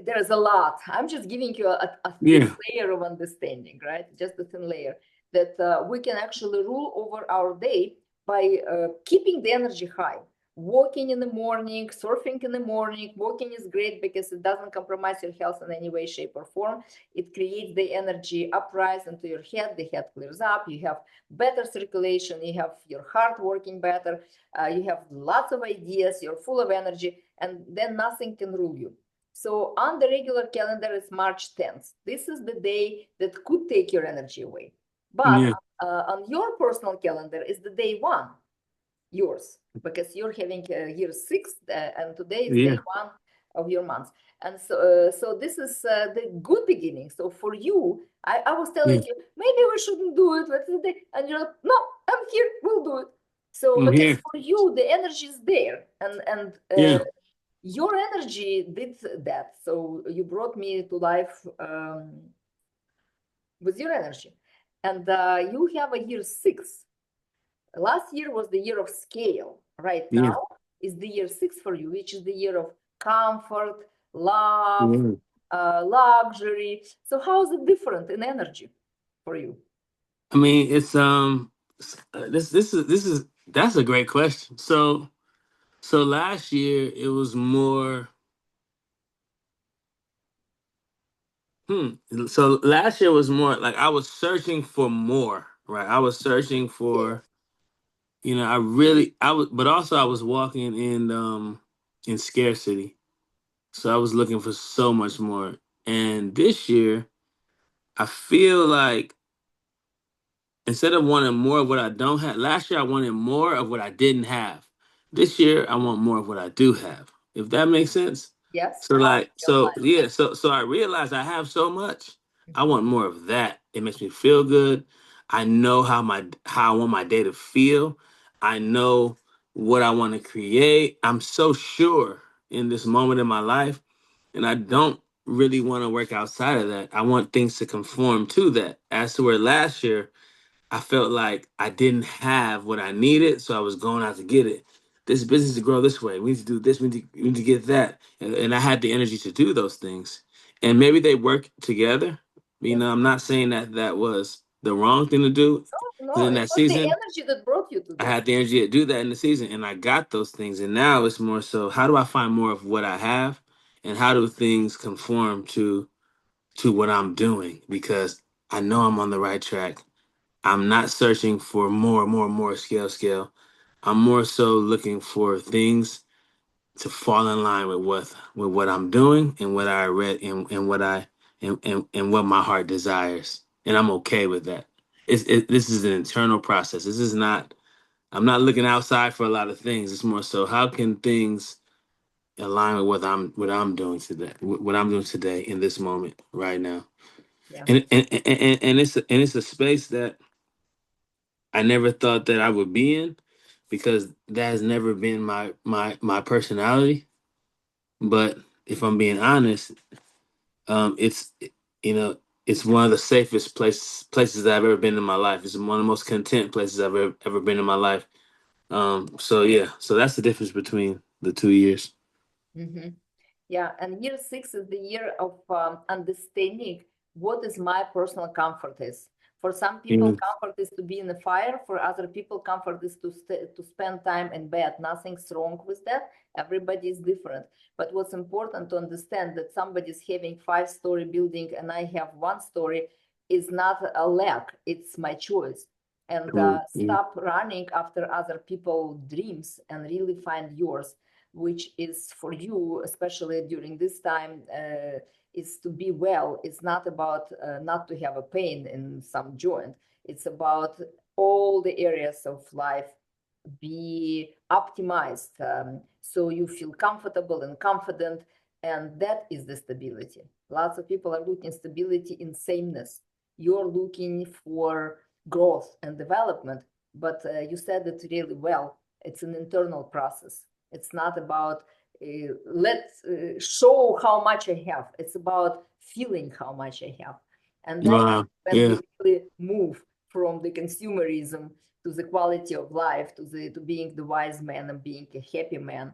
there's a lot. I'm just giving you a thin layer of understanding, right? Just a thin layer that we can actually rule over our day by keeping the energy high. Walking in the morning, surfing in the morning. Walking is great because it doesn't compromise your health in any way, shape, or form. It creates the energy uprise into your head. The head clears up. You have better circulation. You have your heart working better. You have lots of ideas. You're full of energy, and then nothing can rule you. So on the regular calendar is March 10th. This is the day that could take your energy away. But on your personal calendar is the day one, yours, because you're having year 6 and today is day one of your month. And so this is the good beginning. So for you, I was telling you, maybe we shouldn't do it. And you're like, no, I'm here, we'll do it. So because for you, the energy is there. And your energy did that. So you brought me to life with your energy. And you have a year 6. Last year was the year of scale. Right now is the year 6 for you, which is the year of comfort, love, luxury. So how is it different in energy for you? I mean, it's this is that's a great question. So last year it was more so last year was more like I was searching for more, right? I was searching for I was, but also I was walking in scarcity. So I was looking for so much more. And this year I feel like instead of wanting more of what I don't have, last year I wanted more of what I didn't have. This year I want more of what I do have. If that makes sense. Yes. So I realized I have so much. I want more of that. It makes me feel good. I know how I want my day to feel. I know what I want to create. I'm so sure in this moment in my life, and I don't really want to work outside of that. I want things to conform to that. As to where last year I felt like I didn't have what I needed, so I was going out to get it. This business to grow this way. We need to do this. We need to get that. And I had the energy to do those things. And maybe they work together. I'm not saying that that was the wrong thing to do. No, But in it that was the season, energy that brought you to I that. had the energy to do that in the season, and I got those things. And now it's more so, how do I find more of what I have, and how do things conform to what I'm doing? Because I know I'm on the right track. I'm not searching for more scale. I'm more so looking for things to fall in line with what I'm doing and what I read and what and what my heart desires. And I'm okay with that. This is an internal process. This is not, I'm not looking outside for a lot of things. It's more so, how can things align with what I'm doing today, what I'm doing today in this moment right now. Yeah. And it's a space that I never thought that I would be in, because that has never been my personality. But if I'm being honest, it's you know it's one of the safest places that I've ever been in my life. It's one of the most content places I've ever been in my life. So yeah, so that's the difference between the 2 years. Mm-hmm. Yeah, and year 6 is the year of understanding what is my personal comfort is. For some people, Mhm. comfort is to be in the fire. For other people, comfort is to spend time in bed. Nothing's wrong with that. Everybody is different. But what's important to understand that somebody's having 5-story building and I have 1 story is not a lack. It's my choice. And Mhm. stop running after other people's dreams and really find yours, which is for you, especially during this time, is to be well. It's not about not to have a pain in some joint. It's about all the areas of life be optimized, so you feel comfortable and confident, and that is the stability. Lots of people are looking stability in sameness. You're looking for growth and development, but you said it really well. It's an internal process. It's not about let's show how much I have. It's about feeling how much I have. And that is Wow. when Yeah. we really move from the consumerism to the quality of life, to being the wise man and being a happy man.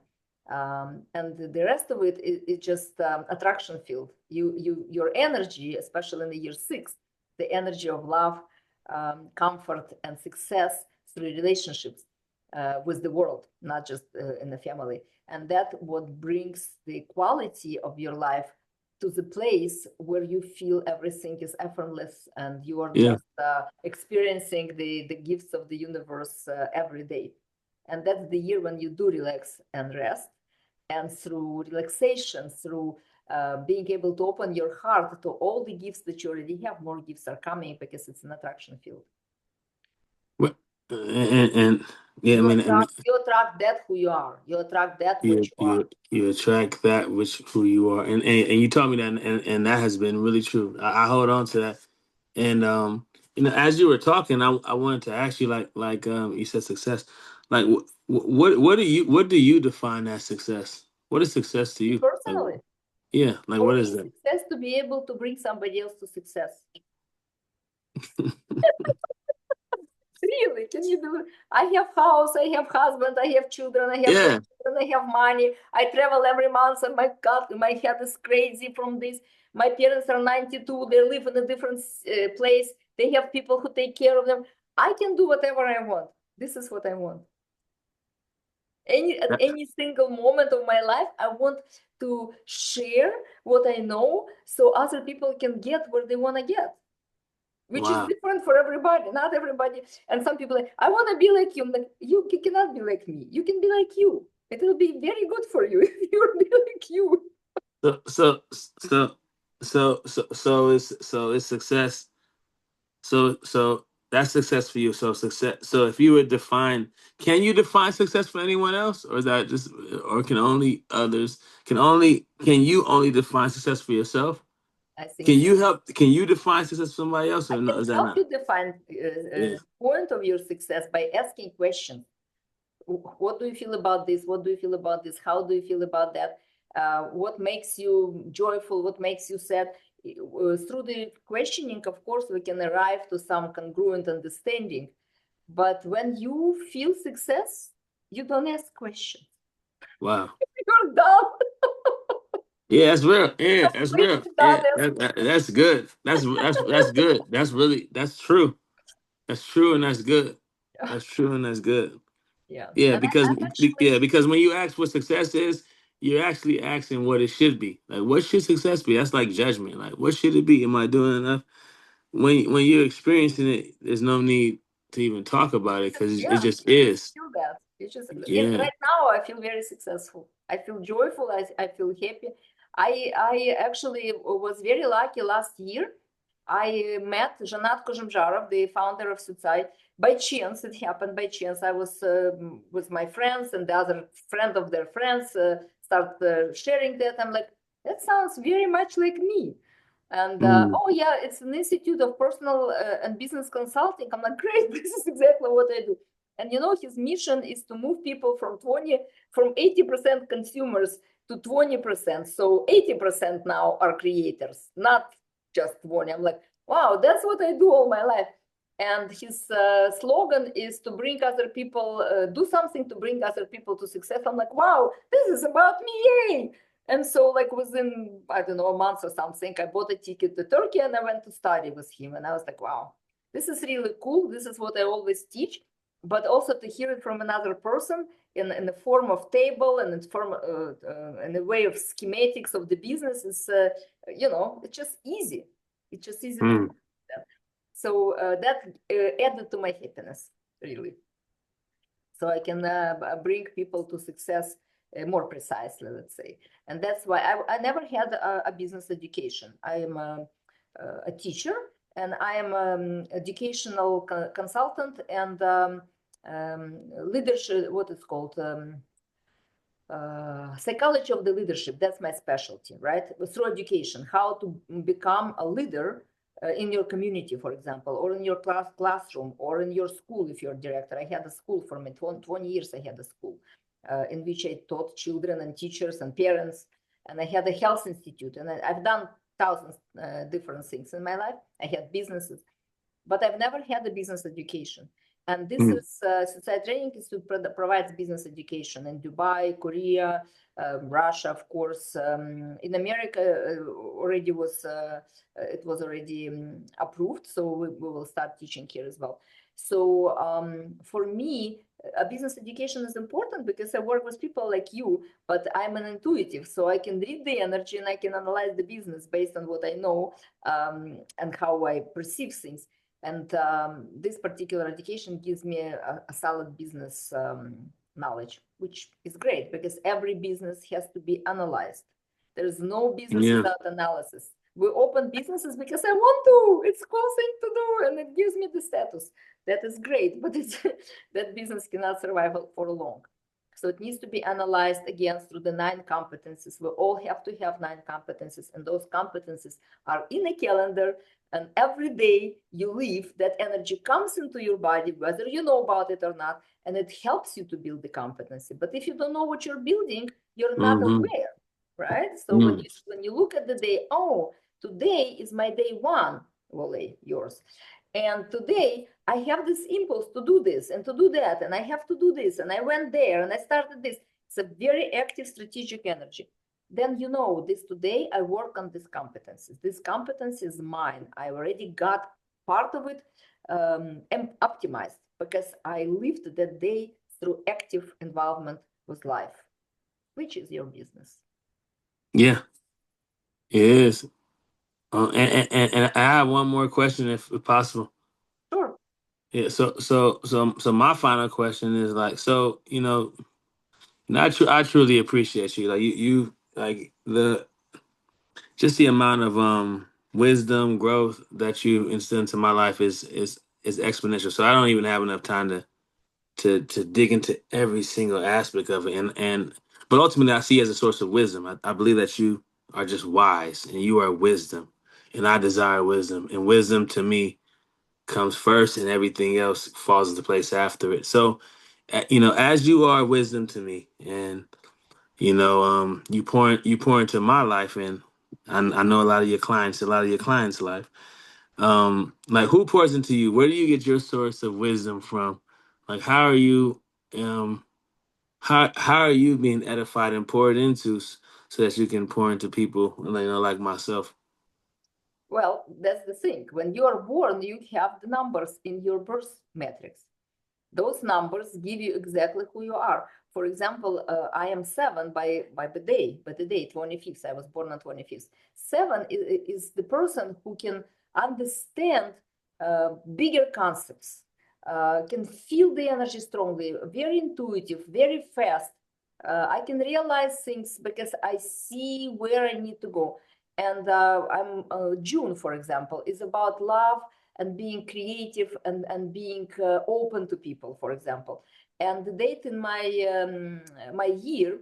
And the rest of it is just attraction field. Your energy, especially in the year 6, the energy of love, comfort, and success through relationships with the world, not just in the family. And that what brings the quality of your life to the place where you feel everything is effortless and you are Yeah. just experiencing the gifts of the universe every day. And that's the year when you do relax and rest. And through relaxation, through being able to open your heart to all the gifts that you already have, more gifts are coming because it's an attraction field. Well, and yeah, I You mean, attract, and you attract that who you are. You attract that what you you are. you you attract that which who you are, and you taught me that, and that has been really true. I hold on to that, and as you were talking, I wanted to ask you, you said success, like what do you define as success? What is success to Me you? Like, personally, yeah, like for what me, is that? success to be able to bring somebody else to success. Really, can you do it? I have house, I have husband, I have children, I have Yeah, grandchildren, I have money. I travel every month, and my God, my head is crazy from this. My parents are 92. They live in a different place. They have people who take care of them. I can do whatever I want. This is what I want. At that- any single moment of my life, I want to share what I know so other people can get where they want to get, which is wow. different for everybody. Not everybody. And some people like, I want to be like you. I'm like, you cannot be like me. You can be like you. It will be very good for you if you be like you. So so so so it's success. So that's success for you. So success. So if you would define, can you define success for anyone else, or is that just, or can only others? Can you only define success for yourself? I think Can so. you help? Can you define success for somebody else, I or no? can Is that help not? you define Yeah. point of your success by asking questions. What do you feel about this? What do you feel about this? How do you feel about that? What makes you joyful? What makes you sad? Through the questioning, of course, we can arrive to some congruent understanding. But when you feel success, you don't ask questions. Wow. You're done. Yeah, that's real. Yeah, that's real. Completely done. Yeah, that's good. That's good. That's true. That's true, and that's good. That's true, and that's good. Yeah. Yeah, And because I'm actually, because when you ask what success is, you're actually asking what it should be. Like, what should success be? That's like judgment. Like, what should it be? Am I doing enough? When you're experiencing it, there's no need to even talk about it because it yeah, just you just is. feel that. You just, in Yeah. right now, I feel very successful. I feel joyful. I feel happy. I actually was very lucky last year. I met Zhanat Kozhemzharov, the founder of Syucai. By chance, it happened by chance. I was with my friends, and the other friend of their friends start sharing that. I'm like, that sounds very much like me. And Mm. oh yeah, it's an institute of personal and business consulting. I'm like, great, this is exactly what I do. And his mission is to move people from 80% consumers to 20%. So 80% now are creators, not just 20. I'm like, wow, that's what I do all my life. And his slogan is to bring other people, do something to bring other people to success. I'm like, wow, this is about me, yay! And so like within, I don't know, a month or something, I bought a ticket to Turkey and I went to study with him. And I was like, wow, this is really cool. This is what I always teach. But also to hear it from another person in the form of table and in the way of schematics of the business is, it's just easy. It's just easy to do that. So that added to my happiness, really. So I can bring people to success more precisely, let's say. And that's why I never had a business education. I am a teacher, and I am an educational consultant and leadership, what it's called, psychology of the leadership. That's my specialty, right? Through education, how to become a leader in your community, for example, or in your classroom, or in your school if you're a director. I had a school for 20 years. I had a school in which I taught children and teachers and parents, and I had a health institute, and I've done thousands different things in my life. I had businesses, but I've never had a business education. And this is Syucai Training Institute provides business education in Dubai, Korea, Russia, of course. In America, already was it was already approved, so we will start teaching here as well. So for me, a business education is important because I work with people like you, but I'm an intuitive, so I can read the energy and I can analyze the business based on what I know and how I perceive things. And this particular education gives me a solid business knowledge, which is great because every business has to be analyzed. There's no business without analysis. We open businesses because I want to. It's a cool thing to do, and it gives me the status. That is great, but that business cannot survive for long. So it needs to be analyzed again through the 9 competencies. We all have to have 9 competencies, and those competencies are in a calendar. And every day you live, that energy comes into your body, whether you know about it or not, and it helps you to build the competency. But if you don't know what you're building, you're not aware, right? So when you look at the day, oh, today is my day 1, Wale, yours. And today I have this impulse to do this and to do that, and I have to do this, and I went there and I started this. It's a very active strategic energy. Then this today I work on these competencies. This competence is mine. I already got part of it optimized because I lived that day through active involvement with life, which is your business. Yeah, it is. And I have one more question, if possible. Sure. Yeah. So my final question is like, so I truly appreciate you. Like you like just the amount of wisdom, growth that you instill into my life is exponential. So I don't even have enough time to dig into every single aspect of it. But ultimately I see it as a source of wisdom. I believe that you are just wise and you are wisdom. And I desire wisdom. And wisdom to me comes first and everything else falls into place after it. So as you are wisdom to me, and you pour into my life, and I know a lot of your clients' life. Like, who pours into you? Where do you get your source of wisdom from? Like, how are you how are you being edified and poured into so that you can pour into people, like myself? Well, that's the thing. When you are born, you have the numbers in your birth matrix. Those numbers give you exactly who you are. For example, I am 7 by the day, 25th. I was born on 25th. 7 is the person who can understand bigger concepts, can feel the energy strongly, very intuitive, very fast. I can realize things because I see where I need to go. And I'm June, for example, is about love and being creative and being open to people, for example. And the date in my year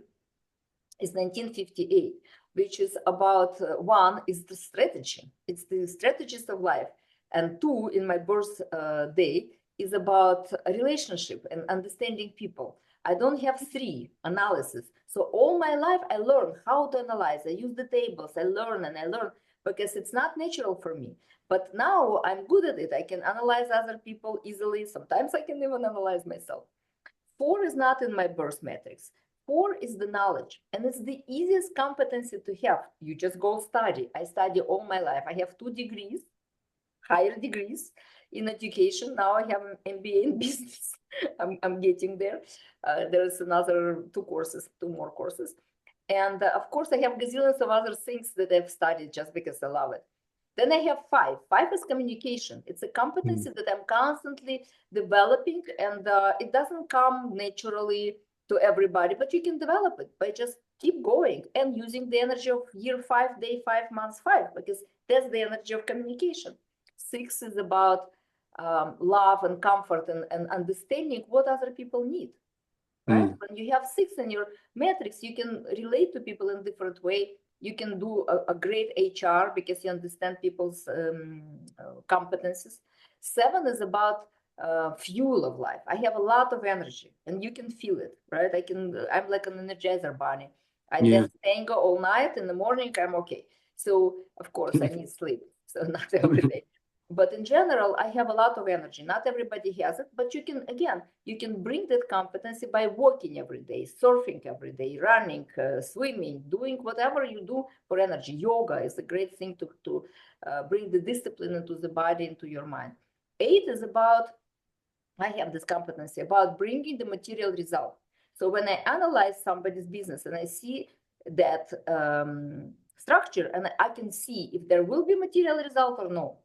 is 1958, which is about 1 is the strategy. It's the strategist of life. And 2 in my birth day is about a relationship and understanding people. I don't have 3 analysis. So all my life I learn how to analyze. I use the tables, I learn because it's not natural for me. But now I'm good at it. I can analyze other people easily. Sometimes I can even analyze myself. 4 is not in my birth matrix. 4 is the knowledge, and it's the easiest competency to have. You just go study. I study all my life. I have 2 degrees, higher degrees in education. Now I have an MBA in business. I'm getting there. There's another 2 more courses. And of course, I have gazillions of other things that I've studied just because I love it. Then I have 5. 5 is communication. It's a competency that I'm constantly developing, and it doesn't come naturally to everybody, but you can develop it by just keep going and using the energy of year 5, day 5, month 5, because that's the energy of communication. 6 is about love and comfort and understanding what other people need. Right? When you have 6 in your matrix, you can relate to people in a different way. You can do a great HR because you understand people's competencies. 7 is about fuel of life. I have a lot of energy, and you can feel it, right? I'm like an energizer bunny. I dance tango all night. In the morning, I'm okay. So of course I need sleep. So not every day. But in general, I have a lot of energy. Not everybody has it, but you can bring that competency by walking every day, surfing every day, running, swimming, doing whatever you do for energy. Yoga is a great thing to bring the discipline into the body, into your mind. 8 is about, I have this competency about bringing the material result. So when I analyze somebody's business and I see that structure, and I can see if there will be material result or no.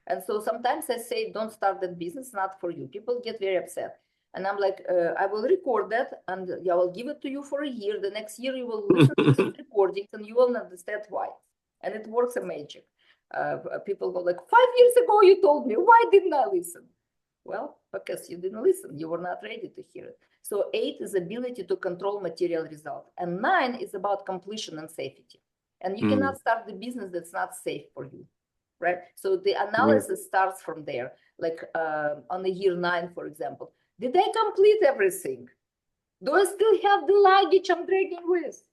And so sometimes I say, don't start that business, not for you. People get very upset. And I'm like, I will record that and I will give it to you for a year. The next year you will listen to these recordings and you will understand why. And it works a magic. People go like, 5 years ago you told me, why didn't I listen? Well, because you didn't listen. You were not ready to hear it. So 8 is ability to control material result. And 9 is about completion and safety. And you cannot start the business that's not safe for you. Right? So the analysis starts from there. Like on the year 9, for example, did I complete everything? Do I still have the luggage I'm dragging with?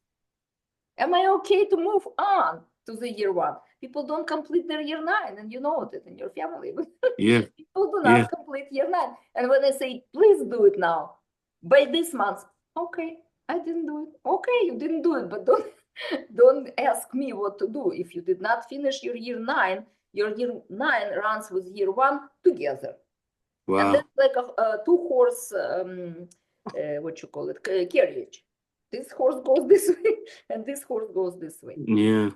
Am I okay to move on to the year 1? People don't complete their year 9, and you know it in your family. People do not complete year 9. And when I say, please do it now, by this month, okay, I didn't do it. Okay, you didn't do it, but don't ask me what to do. If you did not finish your year 9, your year 9 runs with year 1 together. Wow. And that's like a 2-horse, what you call it, carriage. This horse goes this way, and this horse goes this way. Yeah.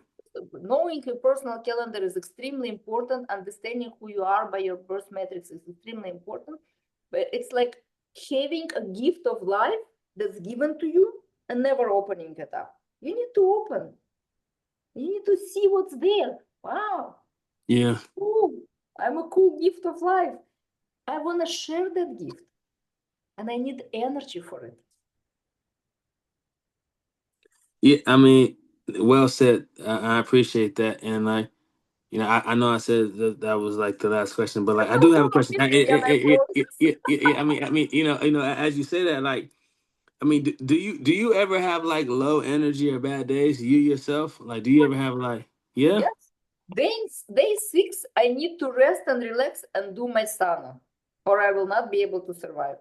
Knowing your personal calendar is extremely important. Understanding who you are by your birth matrix is extremely important. But it's like having a gift of life that's given to you and never opening it up. You need to open. You need to see what's there. Wow. Yeah. Cool. I'm a cool gift of life. I want to share that gift. And I need energy for it. Yeah, I mean, well said. I appreciate that. And like, you know, I know I said that was like the last question, but like I do have a question. I mean, you know, as you say that, like, I mean, do you ever have like low energy or bad days? You yourself, like, do you ever have like, yeah? Yes. Day 6, I need to rest and relax and do my sauna, or I will not be able to survive.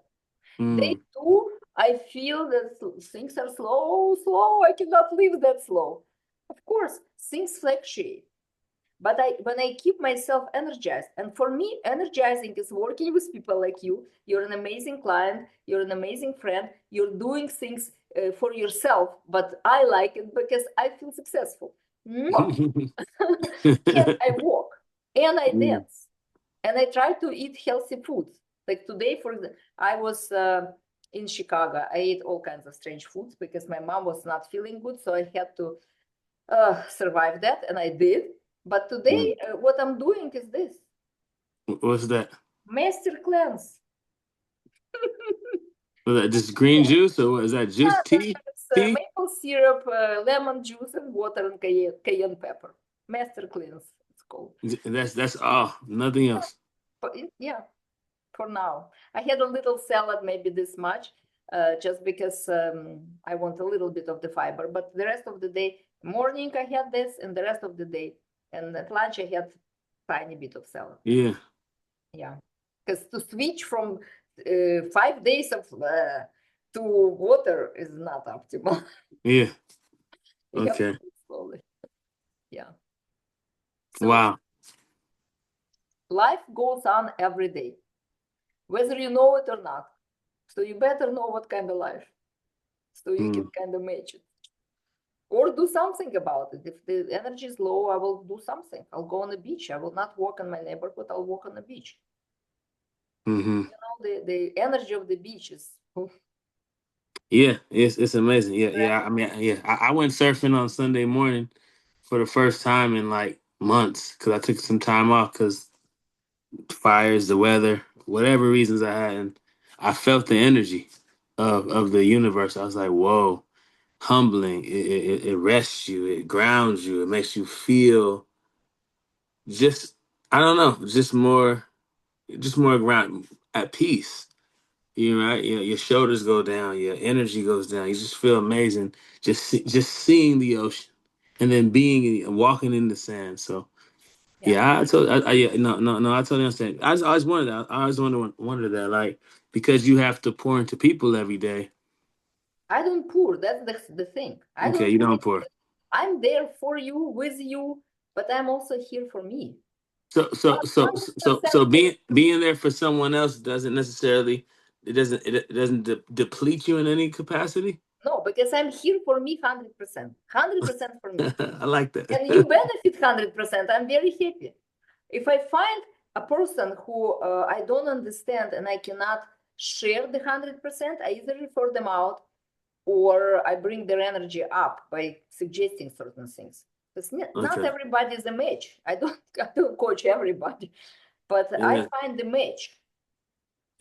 Day 2, I feel that things are slow. I cannot live that slow. Of course, things fluctuate. But when I keep myself energized, and for me, energizing is working with people like you. You're an amazing client. You're an amazing friend. You're doing things for yourself, but I like it because I feel successful. And I walk and I dance and I try to eat healthy foods. Like today, for example, I was in Chicago. I ate all kinds of strange foods because my mom was not feeling good. So I had to survive that, and I did. But today, what I'm doing is this. What's that? Master cleanse. Was that just green juice, or what is that? Juice, tea? Tea? Maple syrup, lemon juice, and water and cayenne pepper. Master cleanse, it's called. That's all. Nothing else. But yeah. for now. I had a little salad, maybe this much, just because I want a little bit of the fiber. But the rest of the day, morning I had this, and the rest of the day, and at lunch I had tiny bit of salad. Yeah. Yeah, because to switch from 5 days of to water is not optimal. Yeah. You have to Okay. do it slowly. Yeah. So Wow. life goes on every day, whether you know it or not. So you better know what kind of life, so you can kind of match it. Or do something about it. If the energy is low, I will do something. I'll go on the beach. I will not walk in my neighborhood. I'll walk on the beach. Mm-hmm. You know, the energy of the beach is Yeah, it's amazing. Yeah, yeah. I mean, yeah. I went surfing on Sunday morning for the first time in like months because I took some time off because fires, the weather, whatever reasons I had, and I felt the energy of the universe. I was like, whoa, humbling. It rests you. It grounds you. It makes you feel just I don't know, just more ground at peace. You know, right? Your shoulders go down, your energy goes down. You just feel amazing just seeing the ocean and then walking in the sand. So yeah. yeah, yeah, no, I totally understand. I always wondered that. I always wonder that, like, because you have to pour into people every day. I don't pour. That's the thing. I Okay, don't you pour. don't pour. I'm there for you, with you, but I'm also here for me. So 100%. being there for someone else doesn't necessarily it doesn't deplete you in any capacity. No, because I'm here for me 100%. 100% for me. I like And you that. benefit 100%. I'm very happy. If I find a person who I don't understand and I cannot share the 100%, I either refer them out or I bring their energy up by suggesting certain things. Because not Okay. everybody is a match. I don't coach everybody, but I Yeah. find the match,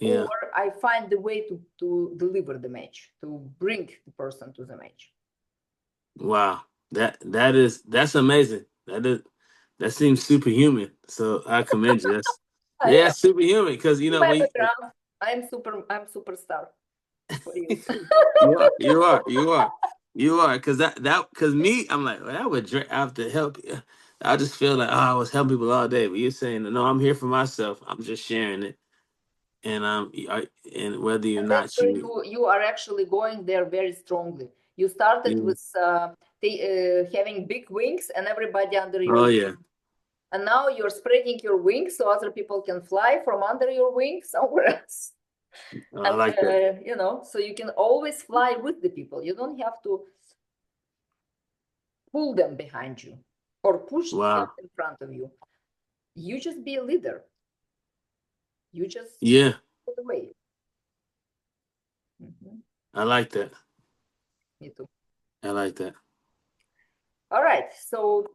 or Yeah. I find the way to deliver the match, to bring the person to the match. Wow. That's amazing. That seems superhuman. So I commend you. That's I yeah, am. superhuman because you In know my when background, I'm superstar for you. you are because because me I'm like well, that would I have to help you. I just feel like I was helping people all day, but you're saying no, I'm here for myself. I'm just sharing it, and and whether you're And that's not where you, you are actually going there very strongly. You started yeah. with having big wings and everybody under your Oh wings. yeah, And now you're spreading your wings so other people can fly from under your wings somewhere else. I And like that. so you can always fly with the people. You don't have to pull them behind you or push them Wow. in front of you. You just be a leader. You just Yeah, put the way. Mhm. I like that. Me too. I like that. All right. So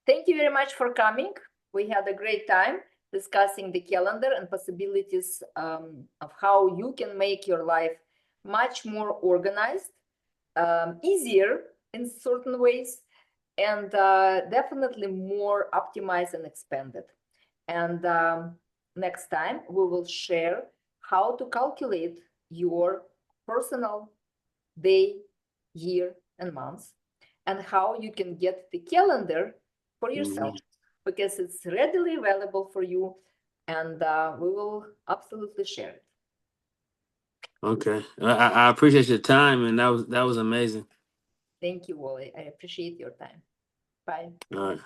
thank you very much for coming. We had a great time discussing the calendar and possibilities of how you can make your life much more organized, easier in certain ways, and definitely more optimized and expanded. And next time we will share how to calculate your personal day, year, and months, and how you can get the calendar for yourself, Mhm. because it's readily available for you, and we will absolutely share it. Okay, I appreciate your time, and that was amazing. Thank you, Wally. I appreciate your time. Bye. All right.